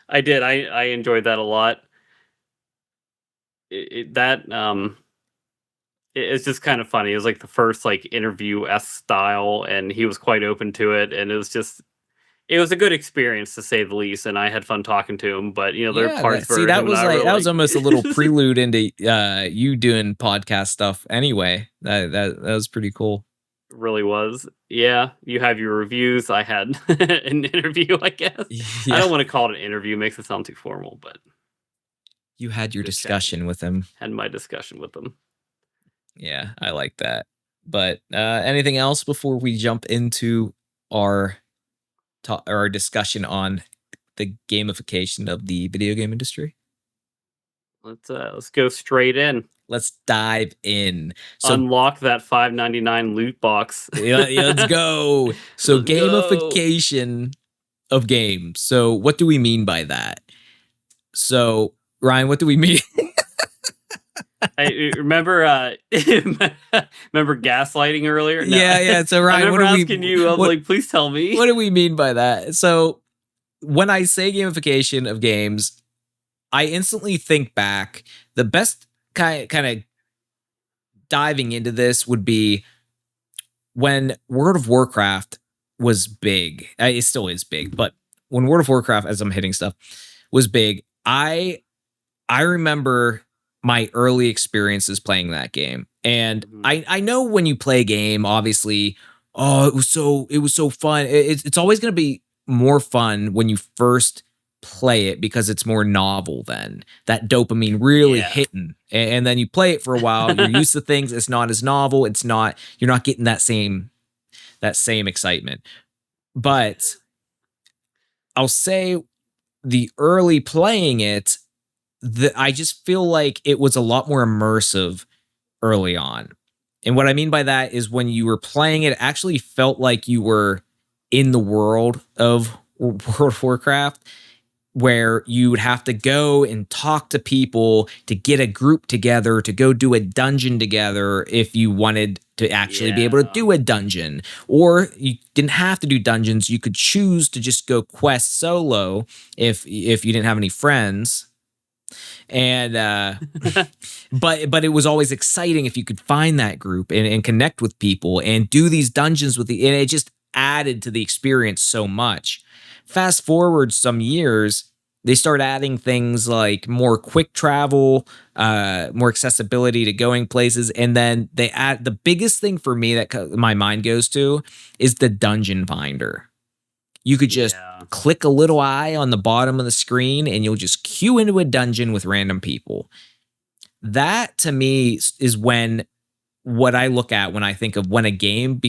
I did. I enjoyed that a lot. It's just kind of funny. It was like the first like interview-esque style, and he was quite open to it, and it was a good experience to say the least, and I had fun talking to him. But there are parts where that was almost a little prelude into you doing podcast stuff. Anyway, that was pretty cool. It really was. Yeah, you have your reviews. I had an interview, I guess. Yeah. I don't want to call it an interview; it makes it sound too formal. But you had your discussion with him. Had my discussion with him. Yeah, I like that. But anything else before we jump into our discussion on the gamification of the video game industry? Let's go straight in. Let's dive in. So, unlock that $5.99 loot box. Let's go. So gamification of games. So what do we mean by that? So Ryan, what do we mean? I remember gaslighting earlier. No. Yeah. So Ryan, I remember asking you. I was like, please tell me. What do we mean by that? So when I say gamification of games, I instantly think back. The best kind of diving into this would be when World of Warcraft was big. It still is big, but when World of Warcraft, as I'm hitting stuff, was big, I remember my early experiences playing that game. And I know when you play a game, obviously, it was so fun. It's always going to be more fun when you first play it because it's more novel then. That dopamine really hitting. And then you play it for a while, you're used to things, it's not as novel, you're not getting that same excitement. But I'll say the early playing it, I just feel like it was a lot more immersive early on. And what I mean by that is when you were playing it, it actually felt like you were in the world of World of Warcraft, where you would have to go and talk to people to get a group together to go do a dungeon together if you wanted to actually be able to do a dungeon. Or you didn't have to do dungeons. You could choose to just go quest solo if you didn't have any friends. And but it was always exciting if you could find that group and connect with people and do these dungeons with and it just added to the experience so much. Fast forward some years, they start adding things like more quick travel, more accessibility to going places, and then they add the biggest thing for me that my mind goes to is the dungeon finder. You could just click a little eye on the bottom of the screen and you'll just queue into a dungeon with random people. That to me is what I look at when I think of when a game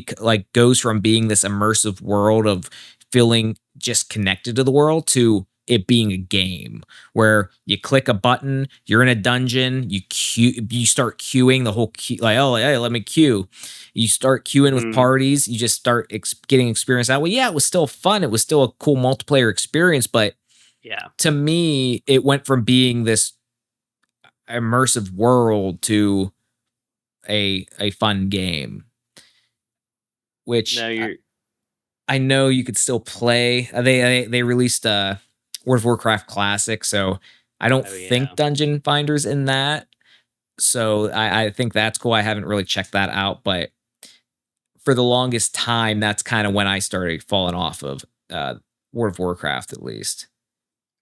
goes from being this immersive world of feeling just connected to the world to it being a game where you click a button, you're in a dungeon, you start queuing the whole queue, like, oh, hey, let me queue. You start queuing with parties, you just start getting experience that way. Yeah, it was still fun. It was still a cool multiplayer experience, but to me, it went from being this immersive world to a fun game, which I know you could still play. They released World of Warcraft Classic, so I don't think Dungeon Finder's in that. So I think that's cool. I haven't really checked that out, but for the longest time, that's kind of when I started falling off of World of Warcraft, at least.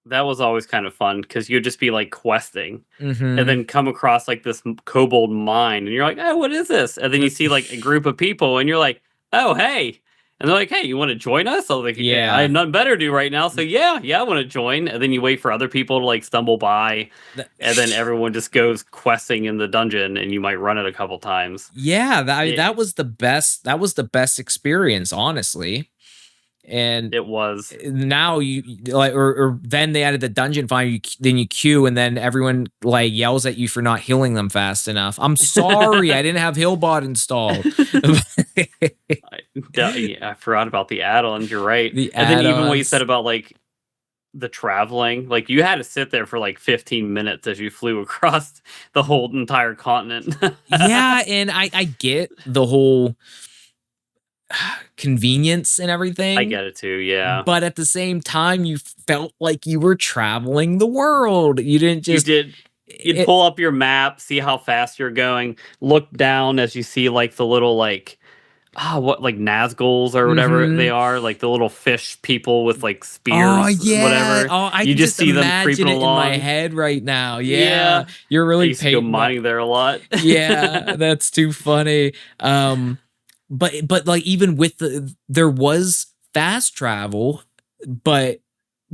That was always kind of fun because you'd just be like questing and then come across like this kobold mine and you're like, oh, what is this? And then you see like a group of people and you're like, oh, hey. And they're like, hey, you want to join us? I was like, yeah, I have nothing better to do right now. So yeah, I want to join. And then you wait for other people to like stumble by. And then everyone just goes questing in the dungeon and you might run it a couple times. Yeah, that was the best. That was the best experience, honestly. And it was. Now you like, or then they added the dungeon finder. Then you queue, and then everyone like yells at you for not healing them fast enough. I'm sorry, I didn't have Healbot installed. I forgot about the add-ons. You're right. And then even what you said about like the traveling, like you had to sit there for like 15 minutes as you flew across the whole entire continent. Yeah, and I get the whole convenience and everything. I get it too, yeah. But at the same time, you felt like you were traveling the world. You didn't just... You'd pull up your map, see how fast you're going, look down as you see like the little like... like Nazguls or whatever they are, like the little fish people with like spears, whatever. I can just see them creeping along in my head right now. Yeah. You're really go mining there a lot. Yeah, that's too funny. But like even with there was fast travel, but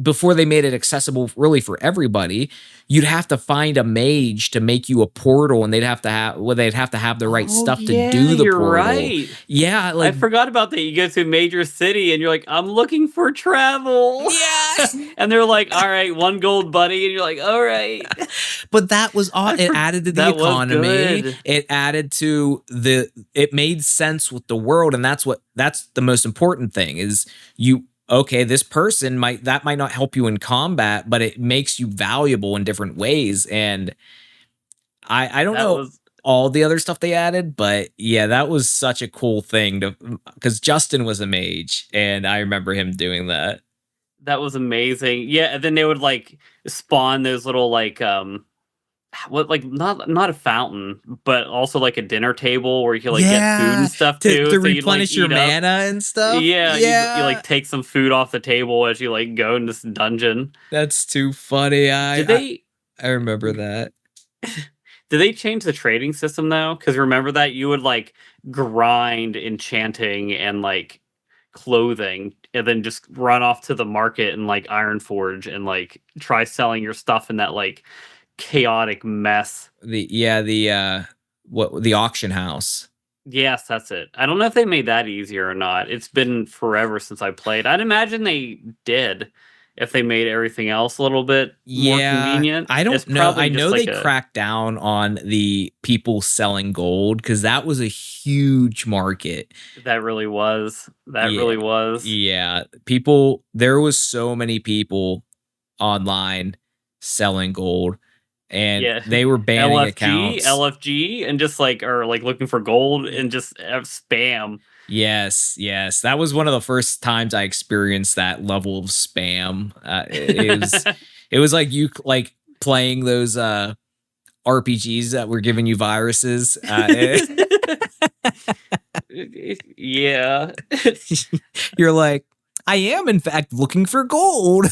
before they made it accessible really for everybody, you'd have to find a mage to make you a portal, and they'd have to have the right stuff to do the portal. Right. Yeah, like, I forgot about that. You go to a major city and you're like, I'm looking for travel. Yeah. And they're like, all right, 1 gold buddy, and you're like, all right. But that was it added to the economy. It added to it made sense with the world, and that's the most important thing is okay, this person might not help you in combat, but it makes you valuable in different ways. And I don't know all the other stuff they added, but yeah, that was such a cool thing because Justin was a mage, and I remember him doing that. That was amazing. Yeah, and then they would like spawn those little like not a fountain, but also like a dinner table where you can like get food and stuff too to replenish your mana and stuff. Yeah, you like take some food off the table as you like go in this dungeon. That's too funny. I remember that. Did they change the trading system though? Because remember that you would like grind enchanting and like clothing and then just run off to the market and like Ironforge and like try selling your stuff in that like chaotic mess. The auction house. Yes, that's it. I don't know if they made that easier or not. It's been forever since I played. I'd imagine they did. if they made everything else a little bit more Yeah, convenient. I don't It's know. I probably just know like they cracked down on the people selling gold because that was a huge market. that really was. That Yeah, really was. yeah. People, there was so many people online selling gold, and Yeah. they were banning accounts. LFG, and just like or like looking for gold and just have spam. Yes, yes. That was one of the first times I experienced that level of spam. It was like you like playing those RPGs that were giving you viruses. Yeah. You're like, I am in fact looking for gold.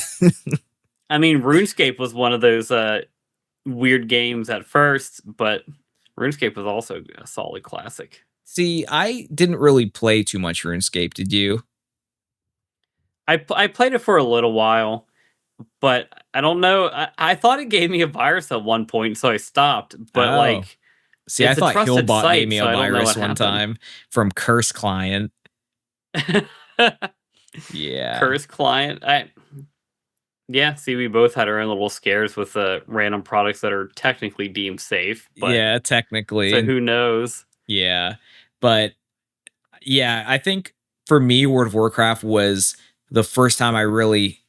I mean, RuneScape was one of those weird games at first, but RuneScape was also a solid classic. See, I didn't really play too much RuneScape. Did you? I played it for a little while, but I don't know. I thought it gave me a virus at one point, so I stopped. But Oh. like, See, I it's a thought trusted Hillbot gave site, me so a I don't know virus what one happened. time from Curse Client. Yeah. Curse client. Yeah. See, we both had our own little scares with random products that are technically deemed safe, but Yeah, technically. so who knows? Yeah. But yeah, I think for me, World of Warcraft was the first time I really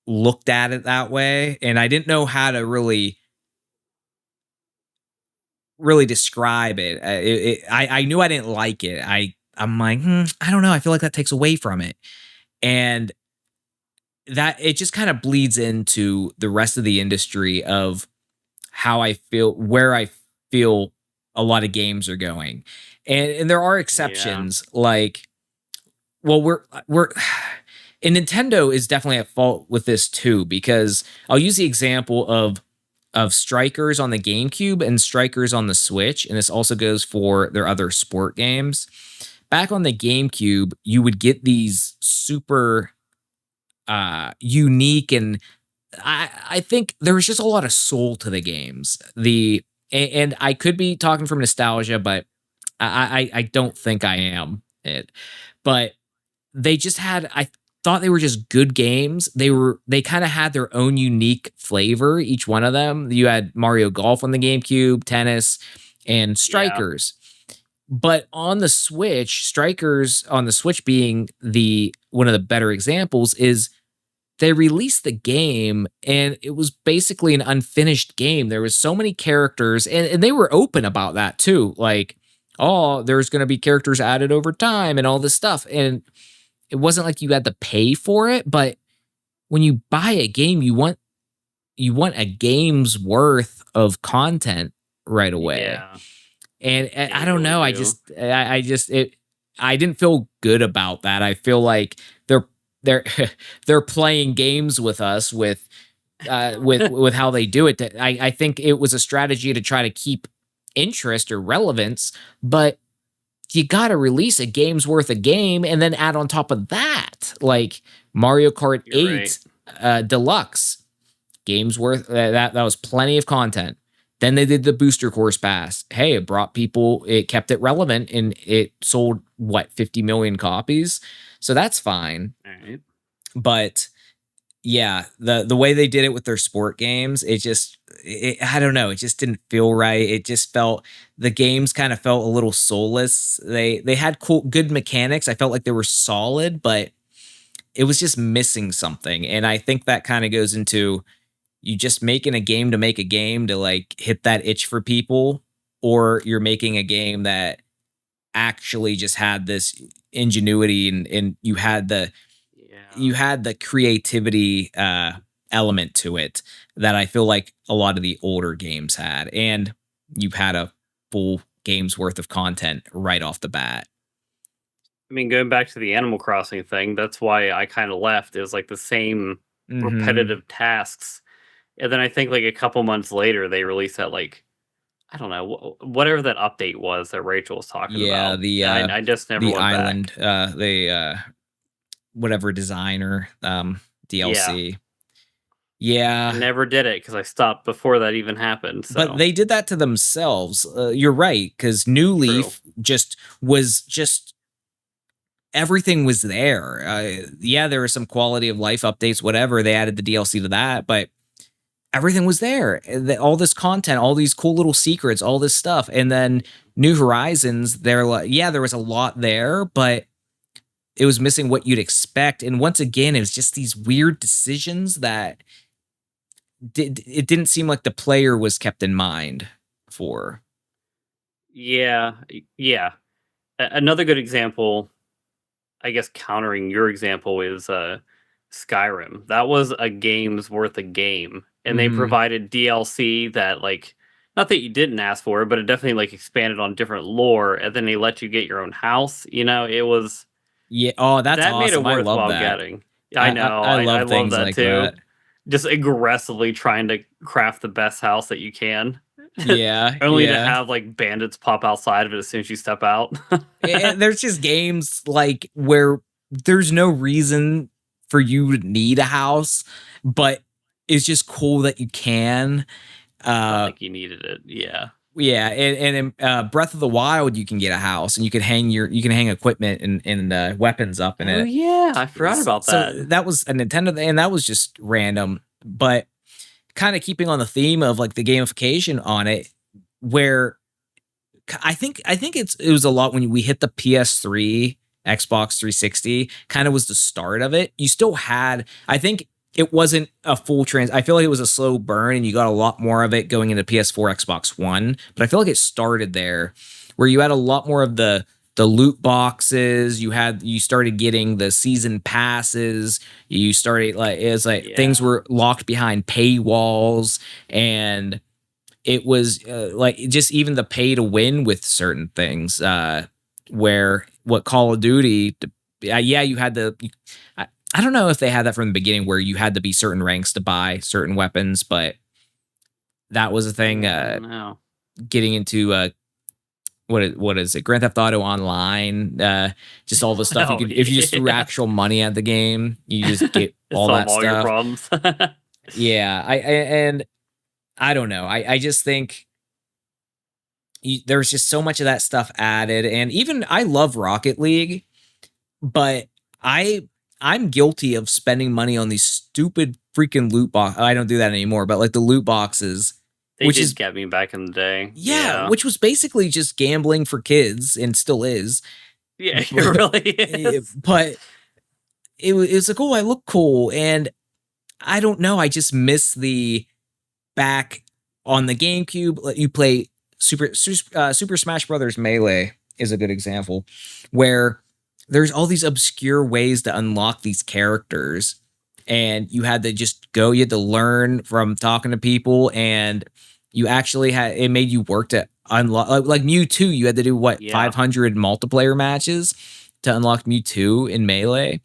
looked at it that way. And I didn't know how to really describe it. I knew I didn't like it. I'm like, I don't know. I feel like that takes away from it. And that it just kind of bleeds into the rest of the industry of how I feel, where I feel a lot of games are going. And there are Yeah. exceptions like, well, we're and Nintendo is definitely at fault with this too, because I'll use the example of Strikers on the GameCube and Strikers on the Switch, and this also goes for their other sport games. Back on the GameCube, you would get these super unique, and I think there was just a lot of soul to the games. And I could be talking from nostalgia, but I don't think I am it. But they just had, I thought they were just good games. They kind of had their own unique flavor, each one of them. You had Mario Golf on the GameCube, tennis, and Yeah. Strikers. But on the Switch, Strikers on the Switch being the one of the better examples, is they released the game and it was basically an unfinished game. There was so many characters, and they were open about that too. Like, oh, there's going to be characters added over time and all this stuff. And it wasn't like you had to pay for it, but when you buy a game, you want a game's worth of content right away. Yeah. And Yeah, I you don't really know. do. I didn't feel good about that. I feel like they're they're playing games with us with how they do it. I think it was a strategy to try to keep interest or relevance, but you got to release a game's worth of game and then add on top of that, like Mario Kart You're right. 8 Deluxe game's worth. That was plenty of content. Then they did the booster course pass. Hey, it brought people, it kept it relevant, and it sold what, 50 million copies. So that's fine. All right. But yeah, the way they did it with their sport games, I don't know, it just didn't feel right. It just felt, the games kind of felt a little soulless. They had good mechanics. I felt like they were solid, but it was just missing something. And I think that kind of goes into you just making a game to make a game to like hit that itch for people, or you're making a game that actually just had this ingenuity, and you Yeah. had the creativity element to it that I feel like a lot of the older games had, and you've had a full game's worth of content right off the bat. I mean, going back to the Animal Crossing thing, that's why I kind of left. It was like the same Hmm. repetitive tasks. And then I think like a couple months later, they released that like I don't know whatever that update was that Rachel was talking Yeah, about. And I just never the went back. island, the whatever designer Yeah, DLC. I Yeah, never did it because I stopped before that even happened. but So they did that to themselves. You're right, because New true. Leaf just was just everything was there. Yeah, there were some quality of life updates, whatever. They added the DLC to that, but everything was there. All this content, all these cool little secrets, all this stuff. And then New Horizons, they're like, yeah, there was a lot there, but it was missing what you'd expect. And once again, it was just these weird decisions that it didn't seem like the player was kept in mind for. Yeah, yeah. Another good example, I guess, countering your example, is Skyrim. That was a game's worth of game, and they provided DLC that, like, not that you didn't ask for, but it definitely like expanded on different lore, and then they let you get your own house. You know, it was Yeah. Oh, that's that made it awesome. I love worthwhile that. getting. I know, I I love love things that like too. that. Just aggressively trying to craft the best house that you can. Yeah, Only to yeah. have like bandits pop outside of it as soon as you step out. And there's just games like where there's no reason for you to need a house, but it's just cool that you can. Felt like you needed it. Yeah. Yeah, and in Breath of the Wild, you can get a house and you can hang equipment and weapons up in Oh it. yeah, I forgot about So that. that was a Nintendo thing, and that was just random. But kind of keeping on the theme of like the gamification on it, where I think it was a lot when we hit the PS3, Xbox 360, kind of was the start of it. You still had, I think it wasn't a full I feel like it was a slow burn and you got a lot more of it going into PS4, Xbox One, but I feel like it started there where you had a lot more of the loot boxes, you started getting the season passes, you started like it was like things were locked behind paywalls, and it was like just even the pay to win with certain things, where what Call of Duty, yeah, you had I don't know if they had that from the beginning where you had to be certain ranks to buy certain weapons, but that was a thing. No. Getting into what is it, Grand Theft Auto Online, just all the stuff you could, if you just threw actual money at the game, you just get all solve that all your stuff. problems. Yeah, and I don't know. I just think there's just so much of that stuff added, and even I love Rocket League, but I'm guilty of spending money on these stupid freaking loot box. I don't do that anymore, but like the loot boxes, They which did is get me back in the day. yeah, which was basically just gambling for kids and still is. Yeah, it really is. But it was like, oh, I look cool, and I don't know. I just miss the back on the GameCube. You play Super Smash Brothers Melee is a good example, where there's all these obscure ways to unlock these characters, and you had to just go. You had to learn from talking to people, and you actually had it made you work to unlock. Like Mewtwo, you had to do what 500 multiplayer matches to unlock Mewtwo in Melee.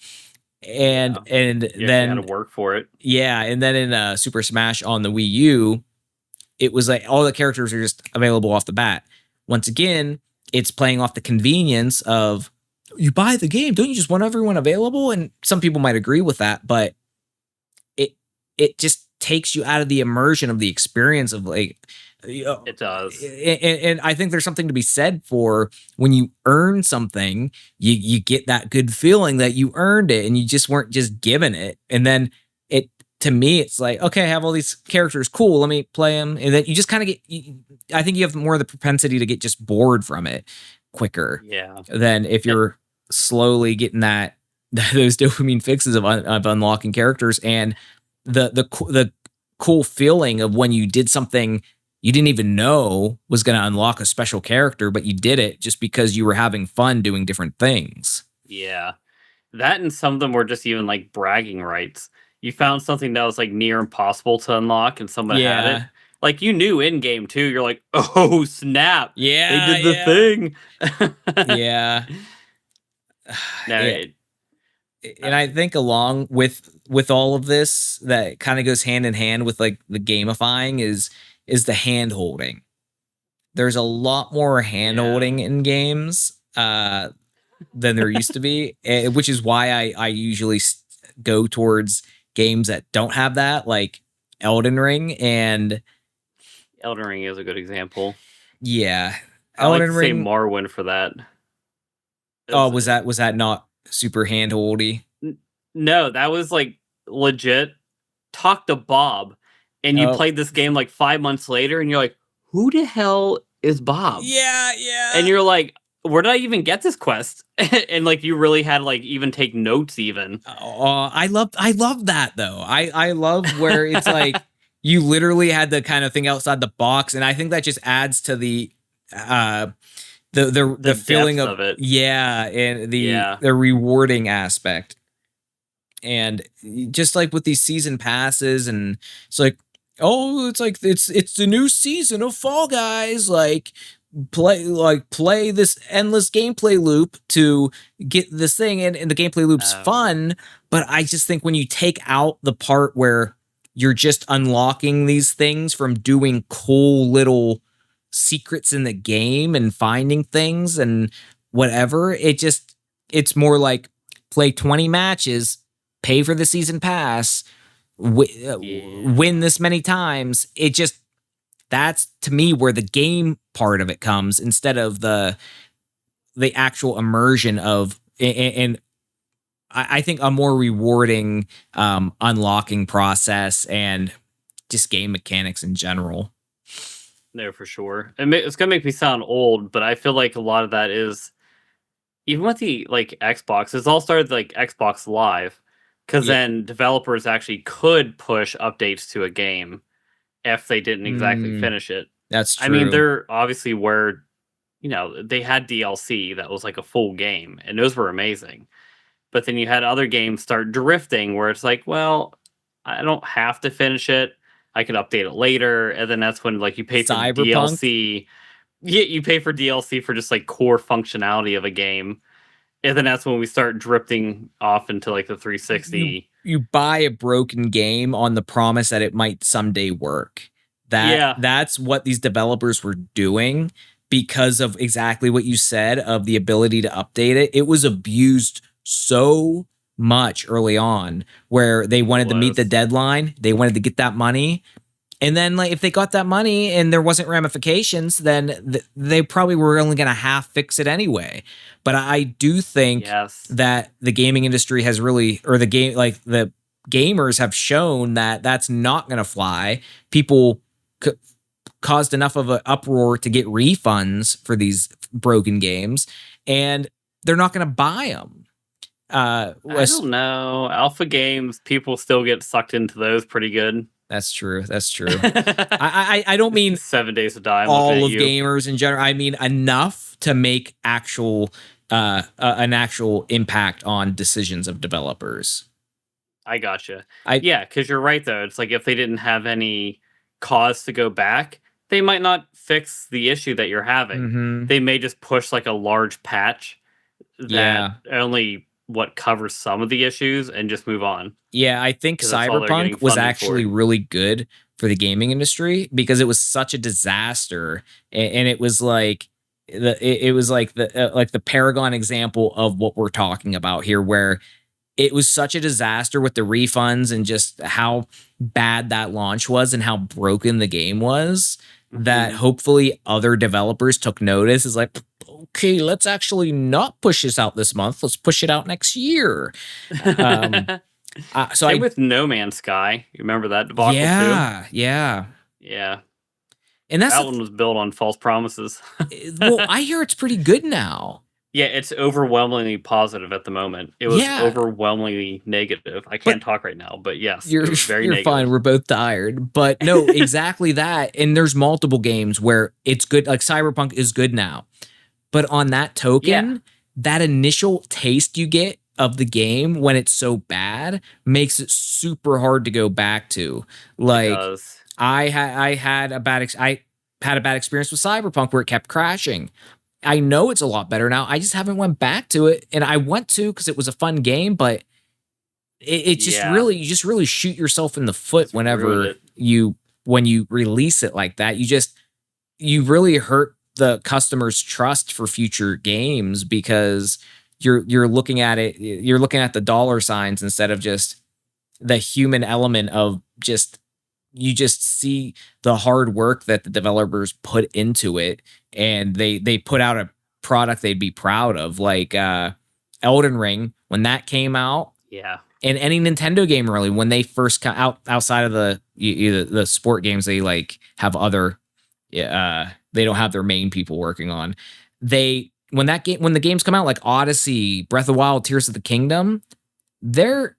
And you then had to work for it. Yeah, and then in Super Smash on the Wii U, it was like all the characters are just available off the bat. Once again, it's playing off the convenience of you buy the game, don't you just want everyone available? And some people might agree with that, but it just takes you out of the immersion of the experience of like, you know, it does. And I think there's something to be said for when you earn something, you get that good feeling that you earned it and you just weren't just given it. And then to me, it's like, okay, I have all these characters. Cool. Let me play them. And then you just kind of I think you have more of the propensity to get just bored from it quicker. Yeah. Than if you're slowly getting those dopamine fixes of unlocking characters and the cool feeling of when you did something you didn't even know was going to unlock a special character, but you did it just because you were having fun doing different things. Yeah. That and some of them were just even like bragging rights. You found something that was like near impossible to unlock and someone had it. Like you knew in game too, you're like, oh snap. Yeah. They did the thing. Yeah. No, and I think along with all of this that kind of goes hand in hand with like the gamifying is the hand holding. There's a lot more hand holding in games than there used to be, which is why I usually go towards games that don't have that, like Elden Ring. And Elden Ring is a good example. Yeah, I like to say Morrowind for that. Oh, was that not super handholdy. No, that was like legit. Talk to Bob, and you played this game like 5 months later, and you're like, "Who the hell is Bob?" Yeah, yeah. And you're like, "Where did I even get this quest?" And like, you really had to like even take notes, even. I love that though. I love where it's like you literally had to kind of think outside the box, and I think that just adds to the feeling of it. Yeah, and the rewarding aspect. And just like with these season passes, and it's like, oh, it's like it's the new season of Fall Guys, like play this endless gameplay loop to get this thing, and the gameplay loop's fun, but I just think when you take out the part where you're just unlocking these things from doing cool little secrets in the game and finding things and whatever, it's more like play 20 matches, pay for the season pass, win this many times. That's to me where the game part of it comes, instead of the actual immersion of, and I think a more rewarding unlocking process and just game mechanics in general. No, for sure. It's gonna make me sound old, but I feel like a lot of that is, even with the like Xbox, it's all started like Xbox Live, because then developers actually could push updates to a game if they didn't exactly finish it. That's true. I mean, they're obviously where, they had DLC that was like a full game, and those were amazing. But then you had other games start drifting where it's like, well, I don't have to finish it. I can update it later. And then that's when like you pay for DLC. Yeah, you pay for DLC for just like core functionality of a game. And then that's when we start drifting off into like the 360. You buy a broken game on the promise that it might someday work. That's what these developers were doing, because of exactly what you said of the ability to update it. It was abused so much early on, where they wanted to meet the deadline, they wanted to get that money, and then like if they got that money and there wasn't ramifications, then they probably were only going to half fix it anyway. But I do think that the gaming industry has really, or the gamers have shown that that's not going to fly. People caused enough of an uproar to get refunds for these broken games, and they're not going to buy them. I don't know. Alpha games, people still get sucked into those pretty good. That's true. I don't mean 7 Days to Die. All of gamers in general. I mean enough to make an actual impact on decisions of developers. I gotcha. Yeah, because you're right though. It's like if they didn't have any cause to go back, they might not fix the issue that you're having. They may just push like a large patch that only covers some of the issues and just move on. Yeah, I think Cyberpunk was actually really good for the gaming industry, because it was such a disaster, and it was like the paragon example of what we're talking about here, where it was such a disaster with the refunds and just how bad that launch was and how broken the game was, that hopefully other developers took notice. Is like, okay, let's actually not push this out this month. Let's push it out next year. Same with No Man's Sky. You remember that debacle too? Yeah. And that one was built on false promises. Well, I hear it's pretty good now. Yeah, it's overwhelmingly positive at the moment. It was overwhelmingly negative. I can't talk right now, but yes, you're negative. Fine. We're both tired, but no, exactly that. And there's multiple games where it's good. Like Cyberpunk is good now, but on that token, that initial taste you get of the game when it's so bad makes it super hard to go back to. Like I had a bad experience with Cyberpunk where it kept crashing. I know it's a lot better now. I just haven't went back to it, and I want to because it was a fun game, but it just really, you just really shoot yourself in the foot whenever when you release it like that. You really hurt the customer's trust for future games, because you're looking at it, you're looking at the dollar signs instead of just the human element of you just see the hard work that the developers put into it, and they put out a product they'd be proud of. Like Elden Ring, when that came out. Yeah. And any Nintendo game really, when they first come out outside of the sport games, they like have other, they don't have their main people working on. When the games come out, like Odyssey, Breath of the Wild, Tears of the Kingdom, they're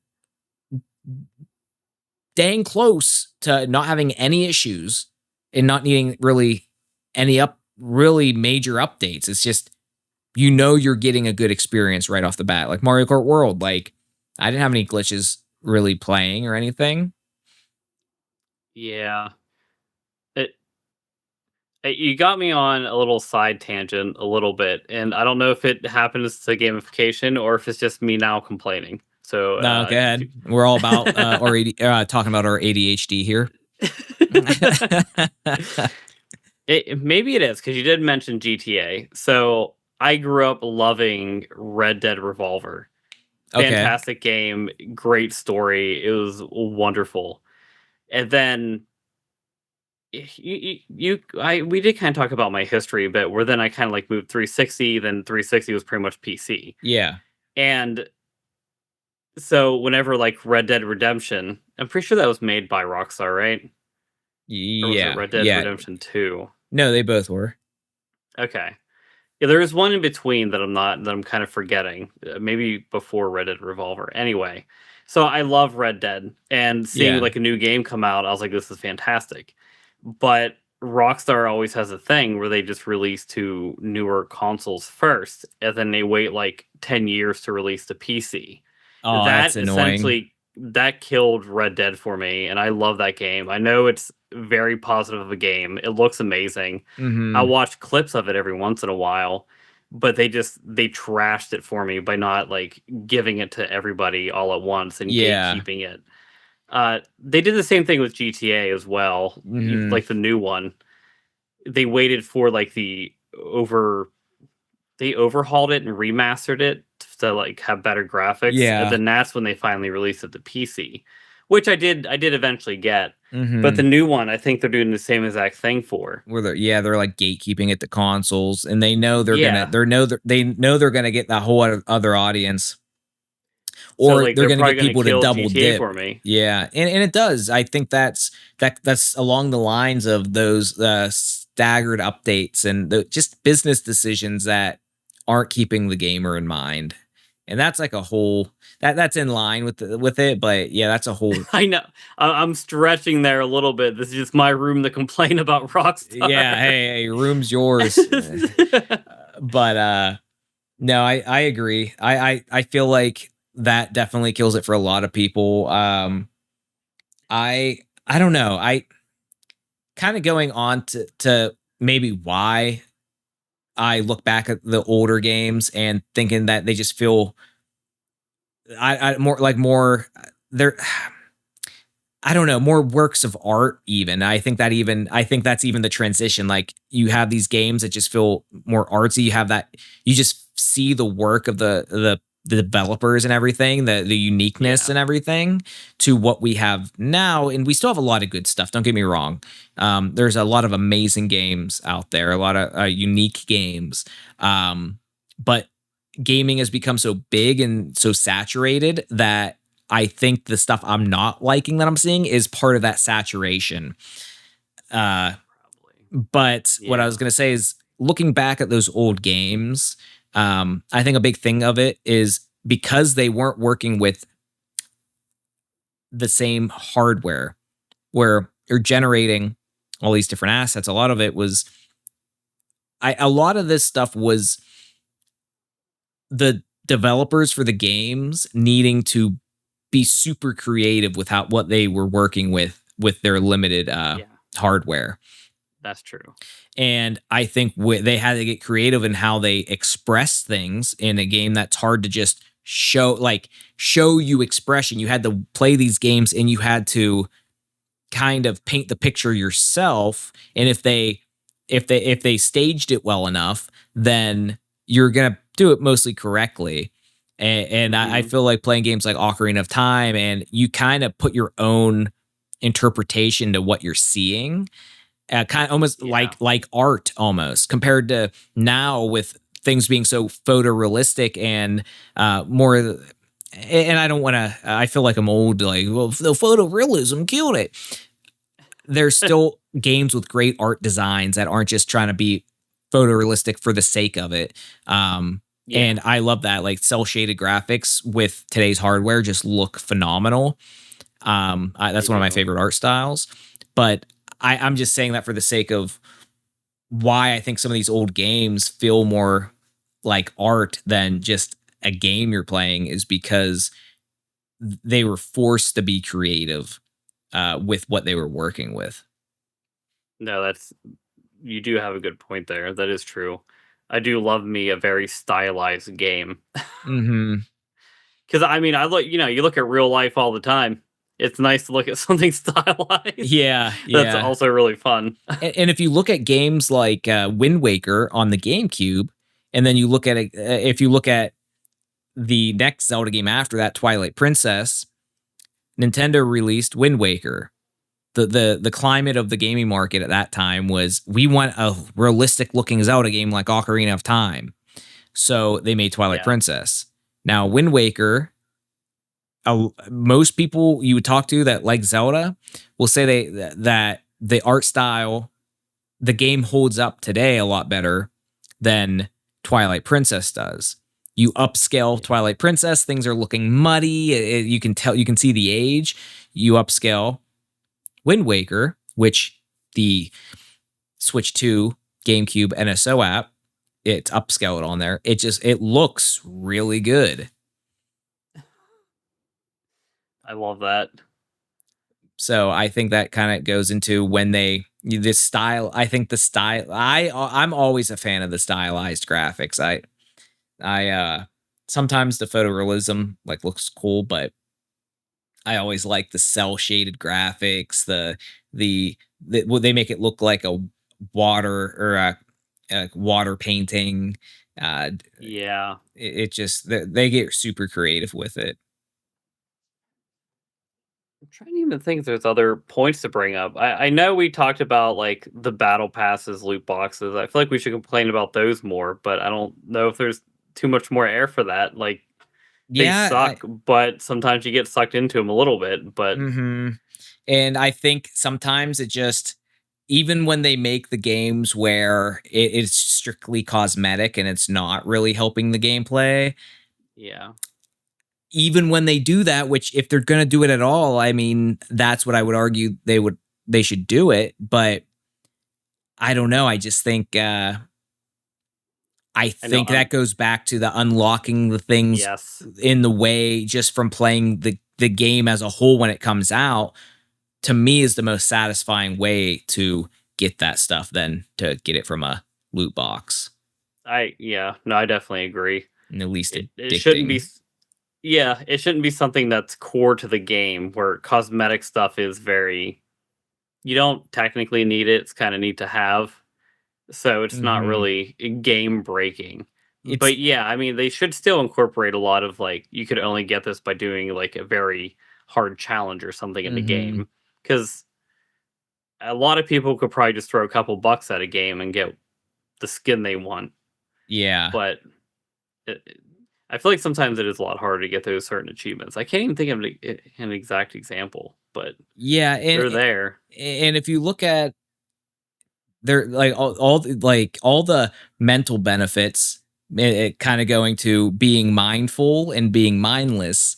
dang close to not having any issues and not needing really any really major updates. It's just, you're getting a good experience right off the bat. Like Mario Kart World, like I didn't have any glitches really playing or anything. Yeah. You got me on a little side tangent a little bit, and I don't know if it happens to gamification or if it's just me now complaining. So no, go ahead. We're all about talking about our ADHD here. Maybe it is, because you did mention GTA. So I grew up loving Red Dead Revolver. Fantastic game, great story. It was wonderful. And then we did kind of talk about my history a bit, where then I kind of like moved 360, then 360 was pretty much PC. Yeah. And so whenever like Red Dead Redemption, I'm pretty sure that was made by Rockstar, right? Yeah. Or was it Red Dead Redemption 2? No, they both were. Okay. Yeah, there is one in between that I'm kind of forgetting. Maybe before Red Dead Revolver. Anyway, so I love Red Dead, and seeing like a new game come out, I was like, this is fantastic. But Rockstar always has a thing where they just release to newer consoles first, and then they wait like 10 years to release the PC. Oh, that's annoying. That killed Red Dead for me, and I love that game. I know it's very positive of a game. It looks amazing. Mm-hmm. I watch clips of it every once in a while, but they trashed it for me by not like giving it to everybody all at once and gatekeeping it. They did the same thing with GTA as well, like the new one. They waited for like they overhauled it and remastered it to like have better graphics. Yeah. And then that's when they finally released it to PC, which I did eventually get. But the new one, I think they're doing the same exact thing for. Where they're like gatekeeping it to consoles, and they know they're gonna get that whole other audience. Or so, like, they're gonna get people to double GTA dip for me. Yeah, and it does. I think that's along the lines of those staggered updates and just business decisions that aren't keeping the gamer in mind. And that's like a whole that's in line with it, but yeah, that's a whole. I know I'm stretching there a little bit. This is just my room to complain about Rockstar. Yeah, hey, room's yours. But no, I agree. I feel like that definitely kills it for a lot of people. I don't know. I kind of going on to maybe why I look back at the older games and thinking that they just feel more they're I don't know, more works of art even. I think that's even the transition. Like you have these games that just feel more artsy. You have that, you just see the work of the developers and everything, the uniqueness and everything to what we have now. And we still have a lot of good stuff. Don't get me wrong. There's a lot of amazing games out there, a lot of unique games. But gaming has become so big and so saturated that I think the stuff I'm not liking that I'm seeing is part of that saturation. But what I was going to say is looking back at those old games, I think a big thing of it is because they weren't working with the same hardware where you're generating all these different assets. A lot of it was, a lot of this stuff was the developers for the games needing to be super creative with what they were working with their limited hardware. That's true. And I think they had to get creative in how they express things in a game that's hard to just show you expression. You had to play these games and you had to kind of paint the picture yourself. And if they staged it well enough, then you're going to do it mostly correctly. And I feel like playing games like Ocarina of Time, and you kind of put your own interpretation to what you're seeing, kind of almost like art almost, compared to now with things being so photorealistic and more. And I don't want to. I feel like I'm old. Like, well, the photorealism killed it. There's still games with great art designs that aren't just trying to be photorealistic for the sake of it. And I love that. Like cell shaded graphics with today's hardware just look phenomenal. That's one of my favorite art styles. But I'm just saying that for the sake of why I think some of these old games feel more like art than just a game you're playing is because they were forced to be creative with what they were working with. No, you do have a good point there. That is true. I do love me a very stylized game. Mm-hmm. Because I mean, you look at real life all the time. It's nice to look at something stylized. Yeah. That's also really fun. And if you look at games like Wind Waker on the GameCube, and then you look at it, if you look at the next Zelda game after that, Twilight Princess, Nintendo released Wind Waker. The climate of the gaming market at that time was we want a realistic looking Zelda game like Ocarina of Time. So they made Twilight Princess. Now Wind Waker, most people you would talk to that like Zelda will say that the art style, the game holds up today a lot better than Twilight Princess does. You upscale Twilight Princess, things are looking muddy. You can see the age. You upscale Wind Waker, which the Switch 2 GameCube NSO app, it's upscaled on there. It looks really good. I love that. So I think that kind of goes into when this style. I think the style. I'm always a fan of the stylized graphics. I sometimes the photorealism like looks cool, but I always like the cell shaded graphics. They make it look like a water or a water painting. It just they get super creative with it. I'm trying to even think if there's other points to bring up. I know we talked about like the battle passes, loot boxes. I feel like we should complain about those more, but I don't know if there's too much more air for that. Like they suck, but sometimes you get sucked into them a little bit. But and I think sometimes it just, even when they make the games where it's strictly cosmetic and it's not really helping the gameplay. Yeah. Even when they do that, which if they're going to do it at all, I mean, that's what I would argue they should do it. But I don't know. I just think, that goes back to the unlocking the things in the way just from playing the game as a whole when it comes out, to me is the most satisfying way to get that stuff than to get it from a loot box. I definitely agree. And at least it shouldn't be. Yeah, it shouldn't be something that's core to the game where cosmetic stuff is very. You don't technically need it. It's kind of neat to have. So it's not really game breaking. But yeah, I mean, they should still incorporate a lot of like, you could only get this by doing like a very hard challenge or something in the game. Because a lot of people could probably just throw a couple bucks at a game and get the skin they want. Yeah. But I feel like sometimes it is a lot harder to get those certain achievements. I can't even think of an exact example, but yeah, they're there. And if you look at they're like all the mental benefits, it kind of going to being mindful and being mindless.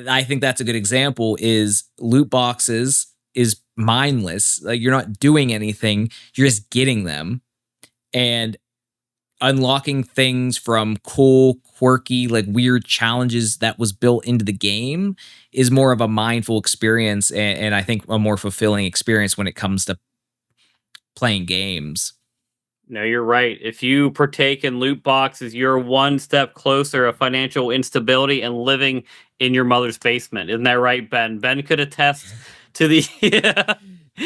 I think that's a good example. Is loot boxes is mindless. Like you're not doing anything, you're just getting them. And unlocking things from cool, quirky, like weird challenges that was built into the game is more of a mindful experience, and I think a more fulfilling experience when it comes to playing games. No, you're right. If you partake in loot boxes, you're one step closer to financial instability and living in your mother's basement. Isn't that right, Ben? Ben could attest to the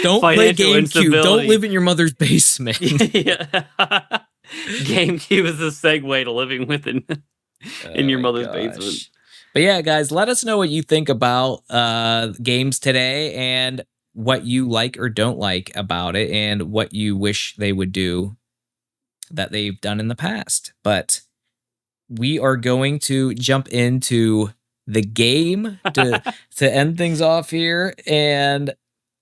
don't play GameCube. Don't live in your mother's basement. GameCube is a segue to living within in your mother's basement. But yeah, guys, let us know what you think about games today and what you like or don't like about it and what you wish they would do. that they've done in the past. But we are going to jump into the game to end things off here, and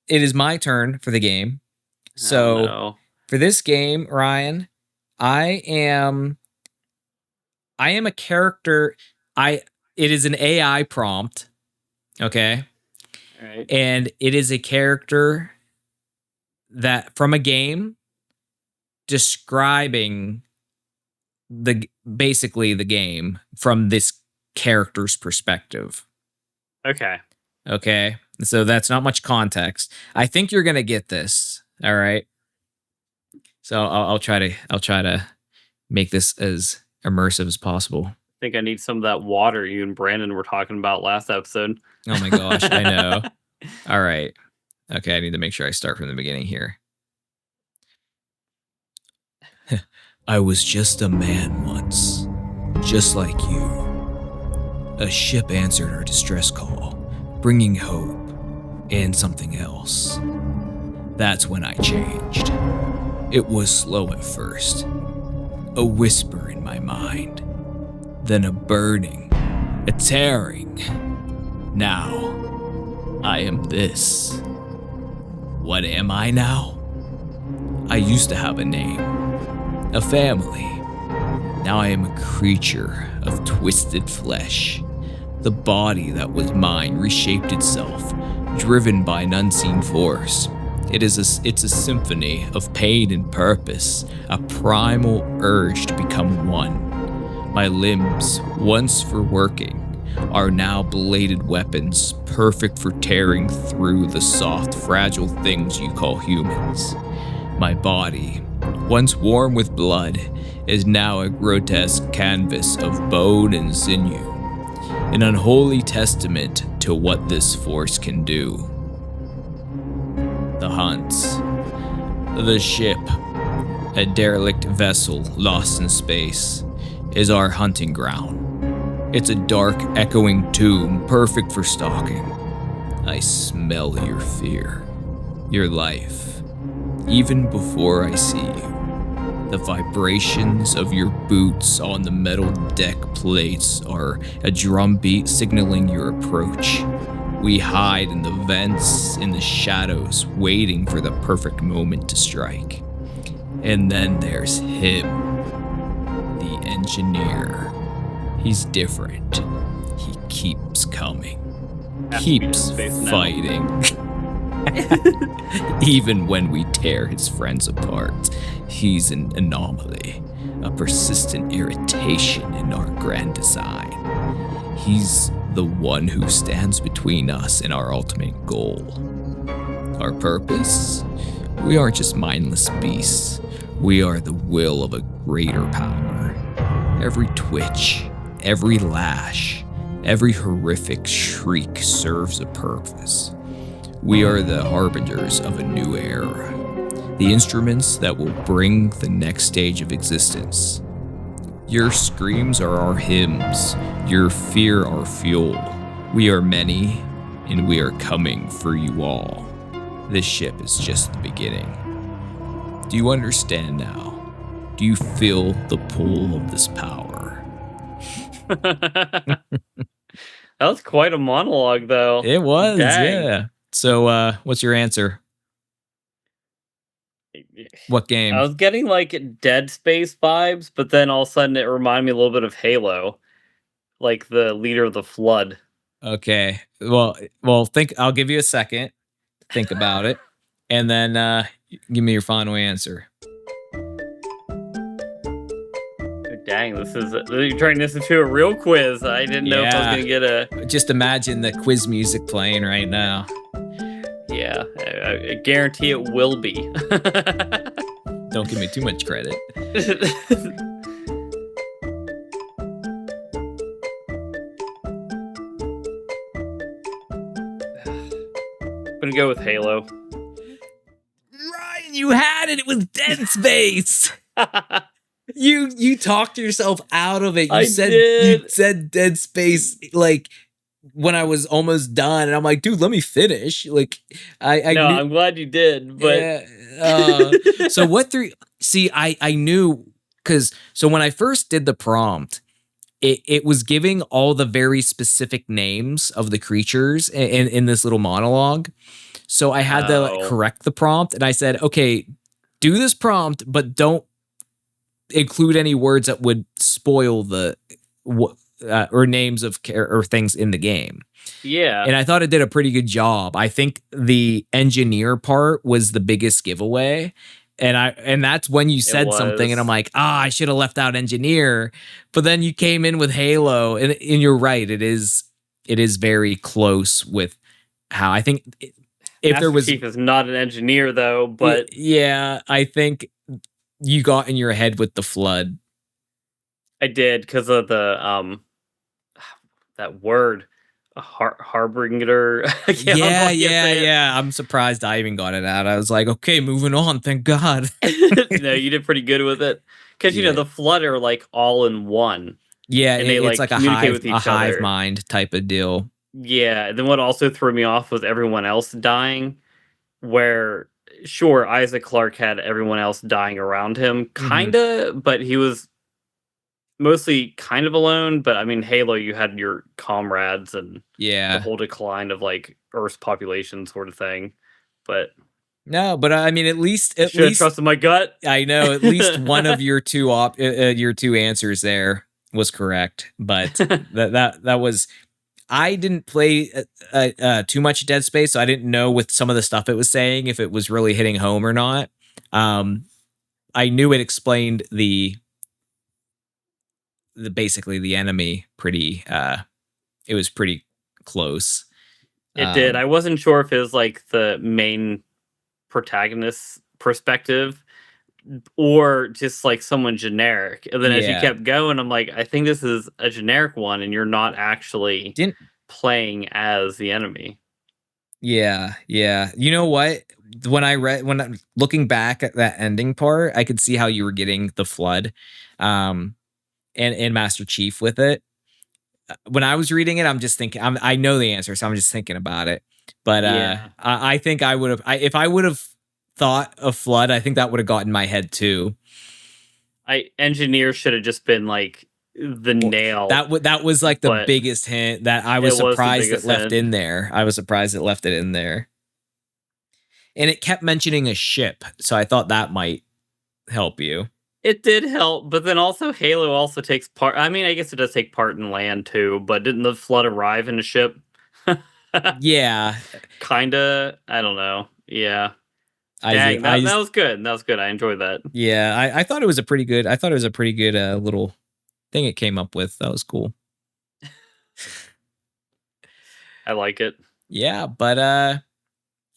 it is my turn for the game. So for this game, Ryan, I am a character. It is an AI prompt, okay? All right. And it is a character that from a game describing basically the game from this character's perspective. Okay. So that's not much context. I think you're gonna get this. All right. So I'll try to make this as immersive as possible. I think I need some of that water you and Brandon were talking about last episode. Oh my gosh, I know. All right. Okay, I need to make sure I start from the beginning here. I was just a man once, just like you. A ship answered our distress call, bringing hope and something else. That's when I changed. It was slow at first, a whisper in my mind, then a burning, a tearing. Now, I am this. What am I now? I used to have a name, a family. Now I am a creature of twisted flesh. The body that was mine reshaped itself, driven by an unseen force. It's a symphony of pain and purpose, a primal urge to become one. My limbs, once for working, are now bladed weapons, perfect for tearing through the soft, fragile things you call humans. My body, once warm with blood, is now a grotesque canvas of bone and sinew, an unholy testament to what this force can do. The hunt. The ship, a derelict vessel lost in space, is our hunting ground. It's a dark, echoing tomb, perfect for stalking. I smell your fear, your life, even before I see you. The vibrations of your boots on the metal deck plates are a drumbeat signaling your approach. We hide in the vents, in the shadows, waiting for the perfect moment to strike. And then there's him, the engineer. He's different. He keeps coming. Keeps fighting. Even when we tear his friends apart, he's an anomaly, a persistent irritation in our grand design. He's the one who stands between us and our ultimate goal. Our purpose? We aren't just mindless beasts. We are the will of a greater power. Every twitch, every lash, every horrific shriek serves a purpose. We are the harbingers of a new era, the instruments that will bring the next stage of existence. Your screams are our hymns, your fear our fuel. We are many, and we are coming for you all. This ship is just the beginning. Do you understand now? Do you feel the pull of this power? That was quite a monologue, though. It was, yeah. So, what's your answer? What game? I was getting like Dead Space vibes, but then all of a sudden it reminded me a little bit of Halo, like the leader of the Flood. Okay. Well, I'll give you a second to think about it, and then give me your final answer. Dang, you're turning this into a real quiz. I didn't know if I was gonna get a. Just imagine the quiz music playing right now. Yeah, I guarantee it will be. Don't give me too much credit. I'm gonna go with Halo. Ryan, you had it. It was Dead Space. You talked yourself out of it. You said Dead Space like when I was almost done, and I'm like, dude, let me finish. Like, I'm glad you did. But yeah, so what three? See, I knew so when I first did the prompt, it was giving all the very specific names of the creatures in this little monologue. So I had to correct the prompt, and I said, okay, do this prompt, but don't include any words that would spoil the or names of or things in the game. Yeah. And I thought it did a pretty good job. I think the engineer part was the biggest giveaway. And that's when you said something, and I'm like, I should have left out engineer. But then you came in with Halo, and you're right. It is very close with how I think if Master there was Chief is not an engineer though, but yeah, I think you got in your head with the flood. I did because of the that word. Harbinger. Yeah. I'm surprised I even got it out. I was like, okay, moving on. Thank God. No, you did pretty good with it because you know the flood are like all in one. Yeah, and it's like a hive mind type of deal. Yeah, and then what also threw me off was everyone else dying. Where sure, Isaac Clarke had everyone else dying around him, kinda, but he was mostly kind of alone, but I mean, Halo, you had your comrades and the whole decline of like Earth's population sort of thing. But no, but I mean, at least trusted my gut. I know at least one of your two answers there was correct. But that was I didn't play too much Dead Space, so I didn't know with some of the stuff it was saying if it was really hitting home or not. I knew it explained the basically the enemy pretty it was pretty close. It did. I wasn't sure if it was like the main protagonist's perspective or just like someone generic. And then as you kept going, I'm like, I think this is a generic one and you're not actually playing as the enemy. Yeah. You know what? When I'm looking back at that ending part, I could see how you were getting the flood. And Master Chief with it. When I was reading it, I'm just thinking, I know the answer, so I'm just thinking about it. But I think I would have, if I would have thought of flood, I think that would have gotten my head too. Engineer should have just been like the nail. That was like the biggest hint that I was surprised it left in there. I was surprised it left it in there. And it kept mentioning a ship, so I thought that might help you. It did help, but then also Halo also takes part. I mean, I guess it does take part in land too, but didn't the flood arrive in a ship? Yeah. Kinda. I don't know. Yeah. Dang, that was good. That was good. I enjoyed that. Yeah, I thought it was a pretty good. I thought it was a pretty good little thing it came up with. That was cool. I like it. Yeah, but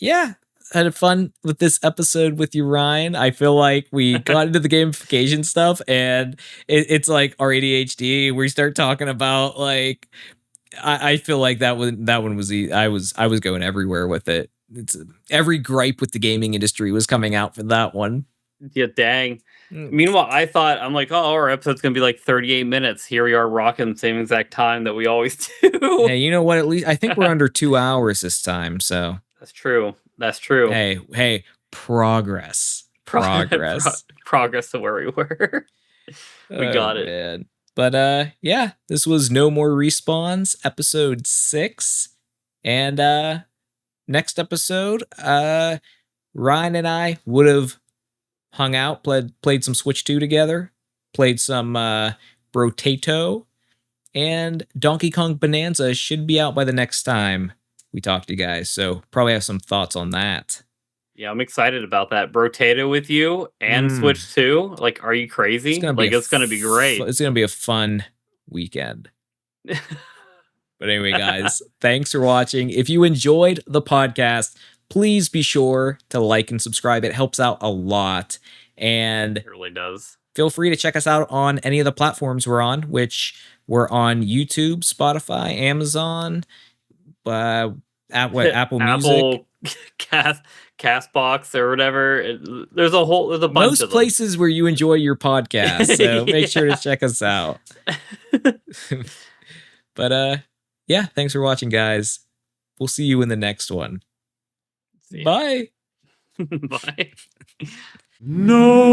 yeah. Had fun with this episode with you, Ryan. I feel like we got into the gamification stuff, and it's like our ADHD. We start talking about like, I feel like that one was I was going everywhere with it. It's every gripe with the gaming industry was coming out for that one. Yeah, dang. Meanwhile, I'm like, oh, our episode's gonna be like 38 minutes. Here we are rocking the same exact time that we always do. Hey, you know what? At least I think we're under 2 hours this time. So that's true. That's true. Hey, progress. Progress to where we were. We got it. Man. But yeah, this was No More Respawns, episode 6. And next episode, Ryan and I would have hung out, played some Switch 2 together, played some Brotato, and Donkey Kong Bonanza should be out by the next time we talk to you guys, so probably have some thoughts on that. Yeah, I'm excited about that. Brotato with you and Switch 2. Like, are you crazy? It's gonna be great. It's gonna be a fun weekend. But anyway, guys, thanks for watching. If you enjoyed the podcast, please be sure to like and subscribe. It helps out a lot. And it really does. Feel free to check us out on any of the platforms we're on, which we're on YouTube, Spotify, Amazon, Apple Music, Castbox or whatever. There's a bunch of most places where you enjoy your podcast. So make sure to check us out. But yeah, thanks for watching, guys. We'll see you in the next one. Bye. Bye. No.